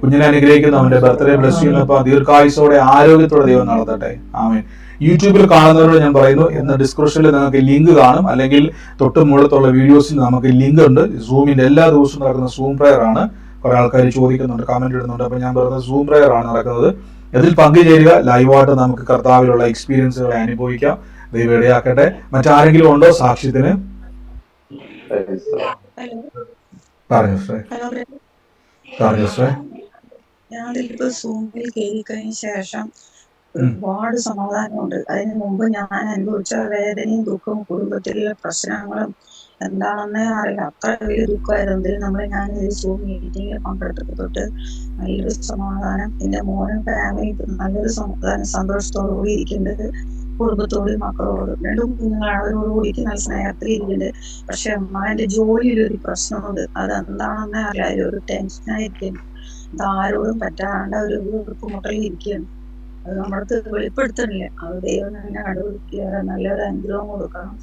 കുഞ്ഞിനെ അനുഗ്രഹിക്കുന്നു. അവന്റെ ബർത്ത്ഡേ ബ്ലസ് ചെയ്യുന്നപ്പോ ദീർഘായുസോടെ ആരോഗ്യത്തോടെ ദൈവം നടത്തട്ടെ. ആമേൻ. യൂട്യൂബിൽ കാണുന്നവരോട് ഞാൻ പറയുന്നു, ഇന്ന് ഡിസ്ക്രിപ്ഷനിൽ നിങ്ങൾക്ക് ലിങ്ക് കാണും, അല്ലെങ്കിൽ തൊട്ട് മുകളിലുള്ള വീഡിയോസിൽ നമുക്ക് ലിങ്ക് ഉണ്ട്. സൂമിന്റെ എല്ലാ ദിവസവും നടക്കുന്ന സൂം പ്രയർ ആണ്. കുറെ ആൾക്കാർ ചോദിക്കുന്നുണ്ട്, കമന്റ് ഇടുന്നുണ്ട്. അപ്പൊ ഞാൻ പറയുന്നത് സൂം പ്രയർ ആണ് നടക്കുന്നത്. ഇതിൽ പങ്കുചേരുക. ലൈവായിട്ട് നമുക്ക് കർത്താവിലുള്ള എക്സ്പീരിയൻസുകളെ അനുഭവിക്കാം. ദൈവം ഇടയാക്കട്ടെ. മറ്റാരെങ്കിലും ഉണ്ടോ സാക്ഷ്യത്തിന്? പറഞ്ഞു ഞാനിപ്പോ സൂമിൽ കയറി കഴിഞ്ഞ ശേഷം ഒരുപാട് സമാധാനമുണ്ട്. അതിന് മുമ്പ് ഞാൻ അനുഭവിച്ച വേദനയും ദുഃഖവും കുടുംബത്തിലെ പ്രശ്നങ്ങളും എന്താണെന്നേ അറിയില്ല. അത്ര വലിയ ദുഃഖമായിരുന്നു. ഞാൻ സൂം മീറ്റിംഗിൽ പങ്കെടുത്തപ്പോൾ തൊട്ട് നല്ലൊരു സമാധാനം. എന്റെ മോനും ഫാമിലി നല്ലൊരു സമാധാനം, സന്തോഷത്തോടുകൂടി ഇരിക്കേണ്ടത്. കുടുംബത്തോടും മക്കളോടും 2 കുഞ്ഞുങ്ങളാണ്. അവരോടുകൂടി നല്ല സ്നേഹത്തിൽ ഇരിക്കുന്നുണ്ട്. പക്ഷെ എന്റെ ജോലിയിലൊരു പ്രശ്നമുണ്ട്. അതെന്താണെന്നേ അറിയില്ല. ഒരു ടെൻഷനായിരിക്കും. അത് ആരോടും പറ്റാണ്ട് ഒരു വീർപ്പുമുട്ടലിൽ ഇരിക്കുകയാണ്. അത് നമ്മളടുത്ത് വെളിപ്പെടുത്തണില്ല. അത് ദൈവം തന്നെ കണ്ടുപിടിക്കുക. നല്ലൊരു അനുഗ്രഹം കൊടുക്കണം.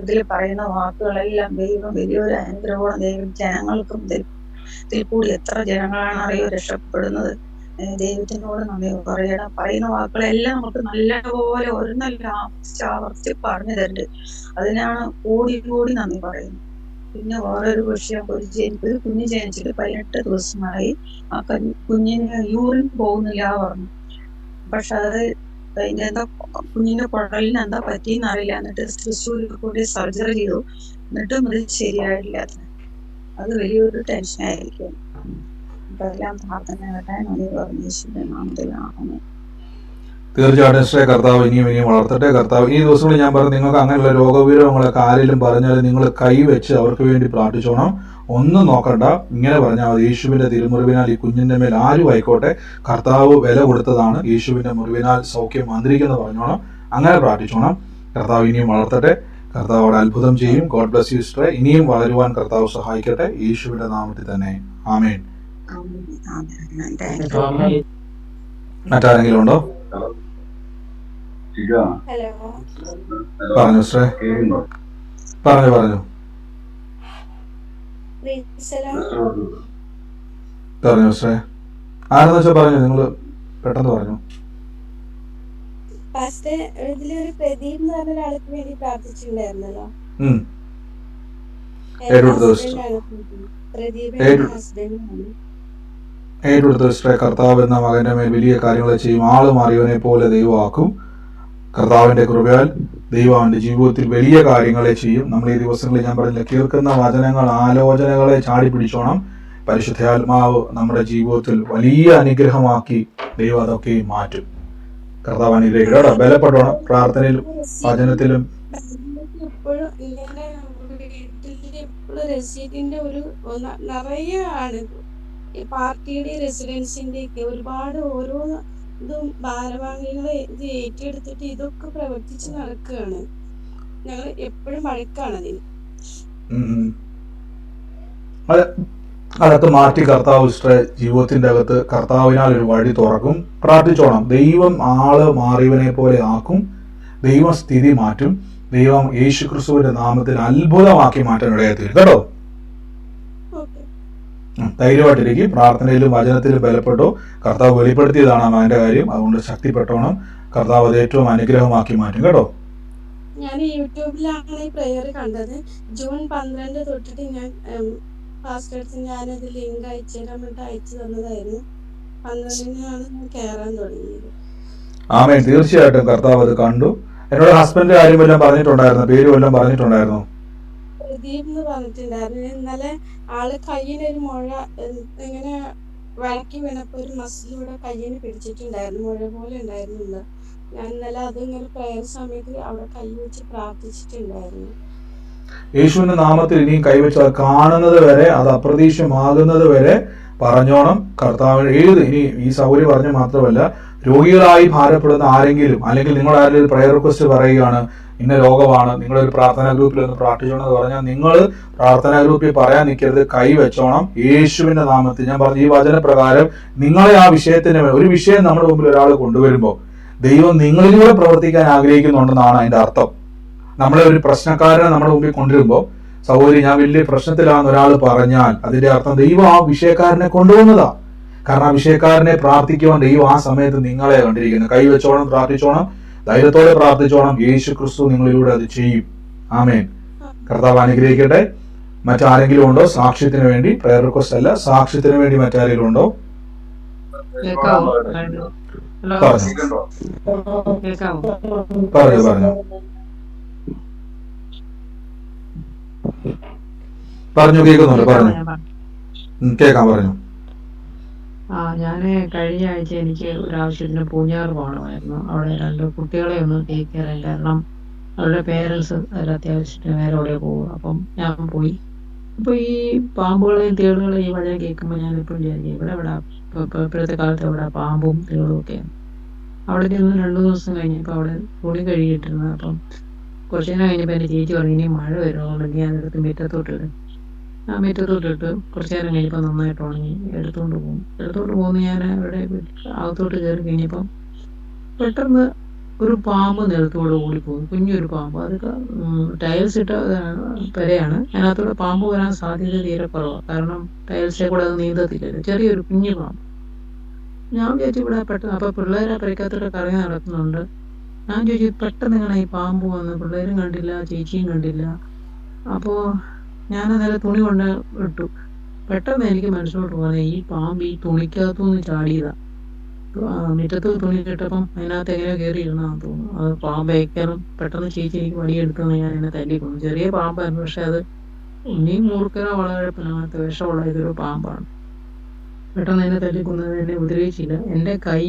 ഇതിൽ പറയുന്ന വാക്കുകളെല്ലാം ദൈവം വലിയൊരു അനുഗ്രഹമാണ്. ദൈവം ജനങ്ങൾക്കും ഇതിൽ കൂടി എത്ര ജനങ്ങളാണ് അറിയോ രക്ഷപ്പെടുന്നത്. ദൈവത്തിനോട് നന്ദി പറയണം. പറയുന്ന വാക്കുകളെല്ലാം നമുക്ക് നല്ലപോലെ ഒരു നല്ല ആവർത്തിച്ച് പറഞ്ഞു തരുന്നുണ്ട്. അതിനാണ് കൂടി നന്ദി പറയുന്നത്. പിന്നെ വേറൊരു വിഷയം, ഒരു കുഞ്ഞ് ജനിച്ചിട്ട് 18 ദിവസമായി. ആ കുഞ്ഞിന് യൂറിൻ പോകുന്നില്ല പറഞ്ഞു. പക്ഷെ അത് അതിന്റെ എന്താ കുഞ്ഞിന്റെ കുടലിന് എന്താ പറ്റിയെന്ന് അറിയില്ല. എന്നിട്ട് തൃശ്ശൂരിൽ കൂടി സർജറി ചെയ്തു, എന്നിട്ടും അത് ശരിയായില്ല. അത് വലിയൊരു ടെൻഷനായിരിക്കും. അപ്പൊ എല്ലാം പ്രാർത്ഥന കേട്ടാൻ നാമത്തിലാണ്. തീർച്ചയായിട്ടും സിസ്റ്ററെ, കർത്താവ് ഇനിയും വളർത്തട്ടെ. കർത്താവ് ഈ ദിവസങ്ങളിൽ ഞാൻ പറഞ്ഞു, നിങ്ങൾക്ക് അങ്ങനെയുള്ള രോഗവിവരങ്ങളൊക്കെ ആരെങ്കിലും പറഞ്ഞാൽ നിങ്ങൾ കൈവച്ച് അവർക്ക് വേണ്ടി പ്രാർത്ഥിച്ചോണം. ഒന്നും നോക്കണ്ട, ഇങ്ങനെ പറഞ്ഞാൽ മതി, യേശുവിന്റെ തിരുമുറിവിനാൽ ഈ കുഞ്ഞിന്റെ മേൽ ആരും ആയിക്കോട്ടെ കർത്താവ് വില കൊടുത്തതാണ്, യേശുവിന്റെ മുറിവിനാൽ സൗഖ്യം വന്നിരിക്കുന്നു പറഞ്ഞോണം. അങ്ങനെ പ്രാർത്ഥിച്ചോണം. കർത്താവ് ഇനിയും വളർത്തട്ടെ. കർത്താവ് അവിടെ അത്ഭുതം ചെയ്യും. ഗോഡ് ബ്ലസ് യു സിസ്റ്ററെ. ഇനിയും വളരുവാൻ കർത്താവ് സഹായിക്കട്ടെ, യേശുവിന്റെ നാമത്തിൽ തന്നെ. ആമേൻ. മറ്റാരെങ്കിലും ഉണ്ടോ? പറഞ്ഞു സിസ്റ്ററെ, പറഞ്ഞു. പറഞ്ഞു സിസ്റ്ററെ. ആരെന്ന് വെച്ചാൽ പറഞ്ഞു, നിങ്ങൾ പെട്ടെന്ന് പറഞ്ഞു. ഇതിലൊരു പ്രദീപ് എന്ന് പറഞ്ഞ ഒരാൾക്ക് വേണ്ടി പ്രാർത്ഥിച്ചിട്ടുണ്ടായിരുന്നല്ലോ. ഏറ്റെടുത്ത സിസ്റ്ററെ, കർത്താവ് എന്ന മകന്റെ മേൽ വലിയ കാര്യങ്ങൾ ചെയ്യും. ആള് മാറിയവനെ പോലെ ദൈവമാക്കും. കർത്താവിന്റെ കൃപയാൽ ദൈവം അവന്റെ ജീവിതത്തിൽ വലിയ കാര്യങ്ങളെ ചെയ്യും. നമ്മൾ ഈ ദിവസങ്ങളിൽ ഞാൻ പറഞ്ഞില്ല, കേൾക്കുന്ന വചനങ്ങൾ, ആലോചനകളെ ചാടി പിടിച്ചോണം. പരിശുദ്ധാത്മാവ് നമ്മുടെ ജീവിതത്തിൽ വലിയ അനുഗ്രഹമാക്കി ദൈവം അതൊക്കെ മാറ്റും. കർത്താവ് അനുഗ്രഹിക്കട്ടെ. ബലപ്പെട്ടോണം പ്രാർത്ഥനയിലും വചനത്തിലും. റെസിഡന്റിന്റെ ഒരു നിറയെ ആണ് പാർട്ടിയുടെ റെസിഡൻസിന്റെ ഒക്കെ ഒരുപാട് ഓരോ ഇതും ഭാരവാഹികളെ ഇത് ഏറ്റെടുത്തിട്ട് ഇതൊക്കെ പ്രവർത്തിച്ച് നടക്കുകയാണ്. ഞങ്ങൾ എപ്പോഴും വഴക്കാണ് അതിന്. അതൊക്കെ മാറ്റി കർത്താവ് ജീവിതത്തിന്റെ അകത്ത് കർത്താവിനാൽ ഒരു വഴി തുറക്കും. പ്രാർത്ഥിച്ചോണം. ദൈവം ആള് മാറിയവനെ പോലെ ആക്കും. ദൈവം സ്ഥിതി മാറ്റും. ദൈവം യേശു ക്രിസ്തുവിന്റെ നാമത്തിൽ അത്ഭുതമാക്കി മാറ്റാൻ ഇടയായിത്തീരും കേട്ടോ. ധൈര്യമായിട്ടിരിക്കും. പ്രാർത്ഥനയിലും വചനത്തിലും ബലപ്പെട്ടോ. കർത്താവ് വെളിപ്പെടുത്തിയതാണ് അവന്റെ കാര്യം. അതുകൊണ്ട് ശക്തിപ്പെട്ടോണം. കർത്താവ് അത് ഏറ്റവും അനുഗ്രഹമാക്കി മാറ്റും കേട്ടോ. ഞാൻ യൂട്യൂബിലാണ് ഈ പ്രയർ കണ്ടത്. ജൂൺ 12 തൊട്ടിട്ട് ഞാൻ പാസ്റ്റേഴ്സ് ഞാനത് ലിങ്ക് അയച്ചുതരാൻ വേണ്ടി അയച്ചു തന്നതായിരുന്നു. 12-നാണ് ഞാൻ കയറാൻ തുടങ്ങിയത്. ആമേൻ. തീർച്ചയായിട്ടും കർത്താവ് അത് കണ്ടു. എന്നോട് ഹസ്ബൻഡ് കാര്യം വല്ലതും പറഞ്ഞിട്ടുണ്ടായിരുന്നു? പേര് വല്ലതും പറഞ്ഞിട്ടുണ്ടായിരുന്നു? പ്രദീപ് എന്ന് പറഞ്ഞിട്ടുണ്ടായിരുന്നു. ഇന്നലെ ആള് കയ്യിനൊരു മുഴ ഇങ്ങനെ വഴക്കി വീണപ്പോ ഒരു മസിലൂടെ കയ്യിന് പിടിച്ചിട്ടുണ്ടായിരുന്നു, മുഴ പോലെ ഉണ്ടായിരുന്നു. ഞാൻ ഇന്നലെ അതിങ്ങനെ പ്രയർ സമയത്ത് അവിടെ കൈ വെച്ച് പ്രാർത്ഥിച്ചിട്ടുണ്ടായിരുന്നു. യേശുവിന്റെ നാമത്തിൽ ഇനിയും കൈവച്ച് അത് കാണുന്നത് വരെ, അത് അപ്രതീക്ഷിതമാകുന്നത് വരെ പറഞ്ഞോണം. കർത്താവിന് ഇനി ഈ സൗകര്യം പറഞ്ഞ മാത്രമല്ല, രോഗികളായി ഭാരപ്പെടുന്ന ആരെങ്കിലും, അല്ലെങ്കിൽ നിങ്ങൾ ആരെങ്കിലും പ്രയർ റിക്വസ്റ്റ് പറയുകയാണ്, ഇന്ന രോഗമാണ്, നിങ്ങളൊരു പ്രാർത്ഥനാ ഗ്രൂപ്പിൽ ഒന്ന് പ്രാർത്ഥിച്ചോണം എന്ന് പറഞ്ഞാൽ നിങ്ങൾ പ്രാർത്ഥനാ ഗ്രൂപ്പിൽ പറയാൻ നിൽക്കരുത്, കൈവച്ചോണം. യേശുവിന്റെ നാമത്തിൽ ഞാൻ പറഞ്ഞ ഈ വചനപ്രകാരം നിങ്ങളെ ആ വിഷയത്തിന് ഒരു വിഷയം നമ്മുടെ മുമ്പിൽ ഒരാൾ കൊണ്ടുവരുമ്പോൾ ദൈവം നിങ്ങളിലൂടെ പ്രവർത്തിക്കാൻ ആഗ്രഹിക്കുന്നുണ്ടെന്നാണ് അതിന്റെ അർത്ഥം. നമ്മളെ ഒരു പ്രശ്നക്കാരനെ നമ്മുടെ മുമ്പിൽ കൊണ്ടുവരുമ്പോൾ, സഹോദരി ഞാൻ വലിയ പ്രശ്നത്തിലാണെന്ന് ഒരാൾ പറഞ്ഞാൽ അതിന്റെ അർത്ഥം ദൈവം ആ വിഷയക്കാരനെ കൊണ്ടുവന്നതാ. കാരണം ആ വിഷയക്കാരനെ പ്രാർത്ഥിക്കുവാൻ ദൈവം ആ സമയത്ത് നിങ്ങളെ കണ്ടിരിക്കുന്നു. കൈവച്ചോണം, പ്രാർത്ഥിച്ചോണം, ധൈര്യത്തോടെ പ്രാർത്ഥിച്ചോണം. യേശു ക്രിസ്തു നിങ്ങളിലൂടെ അത് ചെയ്യും. ആമേൻ. കർത്താവ് അനുഗ്രഹിക്കട്ടെ. മറ്റാരെങ്കിലും ഉണ്ടോ സാക്ഷ്യത്തിന് വേണ്ടി? പ്രയർ റിക്വസ്റ്റ് അല്ല, സാക്ഷ്യത്തിന് വേണ്ടി മറ്റാരെങ്കിലും ഉണ്ടോ? പറഞ്ഞു കേൾക്കുന്നുണ്ട്. പറഞ്ഞു കേൾക്കാം. പറഞ്ഞു. ഞാന് കഴിഞ്ഞ ആഴ്ച എനിക്ക് ഒരാവശ്യത്തിന് പൂഞ്ഞാറ് പോകണമായിരുന്നു. അവിടെ 2 കുട്ടികളെ ഒന്ന് ടേക്ക് കെയർ ചെയ്യാൻ. കാരണം അവരുടെ പേരൻസ് ഒരു അത്യാവശ്യത്തിന് വേറെ എവിടെ പോകും. അപ്പം ഞാൻ പോയി. അപ്പൊ ഈ പാമ്പുകളെയും തേളുകളെയും ഈ വചനം കേൾക്കുമ്പോൾ ഞാൻ എപ്പോഴും വിചാരിക്കും, ഇപ്പോഴത്തെ കാലത്ത് ഇവിടെ പാമ്പും തേളും ഒക്കെയാണ്. അവിടെ ചെന്ന് 2 ദിവസം കഴിഞ്ഞപ്പോൾ അവിടെ തുണി കഴുകിയിട്ടിരുന്നത്. അപ്പം കുറച്ചു നേരം കഴിഞ്ഞപ്പോൾ എൻ്റെ ചേച്ചി പറഞ്ഞു, ഇനി മഴ വരുന്നുണ്ടെങ്കിൽ ഞാനെടുത്ത് മുറ്റത്തോട്ടിടും. ആ മുറ്റത്തോട്ടിട്ട് കുറച്ചു നേരം കഴിഞ്ഞപ്പോൾ നന്നായിട്ട് ഉണങ്ങി എടുത്തുകൊണ്ട് പോകുന്നു. ഞാൻ അവിടെ അകത്തോട്ട് കയറി കഴിഞ്ഞപ്പം പെട്ടെന്ന് ഒരു പാമ്പ് നിലത്തൂടെ ഓടിപ്പോകും. കുഞ്ഞൊരു പാമ്പ്. അത് ടൈൽസ് ഇട്ട പെരയാണ്. അതിനകത്തൂടെ പാമ്പ് വരാൻ സാധ്യത തീരെ കുറവാണ്. കാരണം ടൈൽസിലെ കൂടെ അത് നീന്തത്തില്ലല്ലോ. ചെറിയൊരു കുഞ്ഞു പാമ്പ്. ഞാൻ ചോദിച്ചു ഇവിടെ പെട്ടെന്ന്, അപ്പൊ പിള്ളേരെ പെരക്കകത്തോടെ കറങ്ങി നടക്കുന്നുണ്ട്. ഞാൻ ചോദിച്ചു പെട്ടെന്ന് ഇങ്ങനെ ഈ പാമ്പ് വന്ന്, പിള്ളേരും കണ്ടില്ല, ചേച്ചിയും കണ്ടില്ല. അപ്പോൾ ഞാൻ അന്നേരം തുണി കൊണ്ട് ഇട്ടു. പെട്ടെന്ന് എനിക്ക് മനസ്സിലോട്ട് പോകുന്നത് ഈ പാമ്പ് ഈ തുണിക്കകത്തുനിന്ന് ചാടിയതാ. മുറ്റത്ത് തുണി ഇട്ടപ്പം അതിനകത്ത് എങ്ങനെയോ കയറി ഇരുന്നാന്ന് തോന്നുന്നു. അത് പാമ്പേക്കാനും പെട്ടെന്ന് ചേച്ചി എനിക്ക് വടിയെടുത്തെന്ന് ഞാൻ എന്നെ തല്ലിക്കൊന്നു. ചെറിയ പാമ്പായിരുന്നു, പക്ഷെ അത് ഇനിയും മൂർഖനോ വളരെപ്പിനകത്ത് വിഷമുള്ള ഇതൊരു പാമ്പാണ്. പെട്ടെന്ന് എന്നെ തല്ലിക്കൊന്നത് എന്നെ ഉപദ്രവിച്ചില്ല. എൻ്റെ കൈ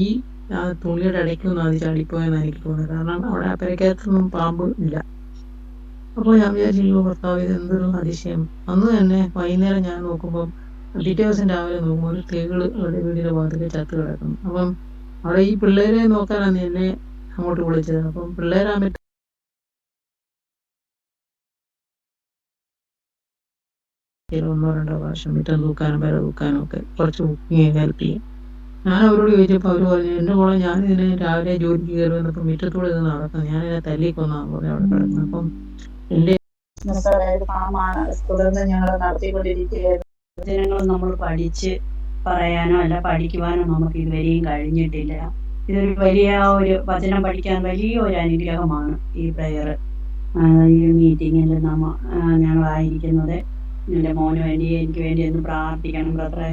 ആ തുണിയുടെ ഇടയ്ക്കൊന്നും അത് ചാടിപ്പോയെന്നാണ് എനിക്ക് തോന്നുന്നത്. കാരണം അവിടെ ആ പെരക്കകത്തൊന്നും പാമ്പ് ഇല്ല. അപ്പോൾ ഞാൻ വിചാരിച്ചു ഭർത്താവ് ഇത് എന്തൊരു അതിശയം. അന്ന് തന്നെ വൈകുന്നേരം ഞാൻ നോക്കുമ്പോൾ പിറ്റേ ദിവസം രാവിലെ നോക്കുമ്പോൾ ഒരു തേകള് അവിടെ വീടിന്റെ ഭാഗത്തേക്ക് ചത്ത് കിടക്കുന്നു. അപ്പം അവിടെ ഈ പിള്ളേരെ നോക്കാനാണ് എന്നെ അങ്ങോട്ട് വിളിച്ചത്. അപ്പം പിള്ളേരാൻ ഒന്നോ രണ്ടോ പ്രാവശ്യം മുറ്റം തൂക്കാനും പെര തൂക്കാനും ഒക്കെ കുറച്ച് കുക്കിങ് ഹെൽപ്പ് ചെയ്യും. ഞാൻ അവരോട് ചോദിച്ചപ്പോൾ അവർ പറഞ്ഞു, എൻ്റെ മോളെ ഞാൻ ഇതിനെ രാവിലെ ജോലിക്ക് കയറി വന്നപ്പോൾ മുറ്റത്തൂടെ ഇത് നടക്കുന്നത്, ഞാനിതിനെ തല്ലിക്കൊന്നാന്ന് പറഞ്ഞു അവിടെ കിടക്കുന്നത്. അപ്പം എൻ്റെ ഫാമാണ് തുടർന്ന് ഞങ്ങൾ നടത്തിക്കൊണ്ടിരിക്കുകയായിരുന്നു. വചനങ്ങൾ നമ്മൾ പഠിച്ച് പറയാനോ അല്ല പഠിക്കുവാനോ നമുക്ക് ഇതുവരെയും കഴിഞ്ഞിട്ടില്ല. ഇതൊരു വലിയ ഒരു വചനം പഠിക്കാൻ വലിയ ഒരു അനുഗ്രഹമാണ് ഈ പ്രെയർ. ഈ മീറ്റിങ്ങിൽ ഞങ്ങളായിരിക്കുന്നത്. എൻ്റെ മോന് വേണ്ടി എനിക്ക് വേണ്ടി ഒന്ന് പ്രാർത്ഥിക്കണം ബ്രദറെ.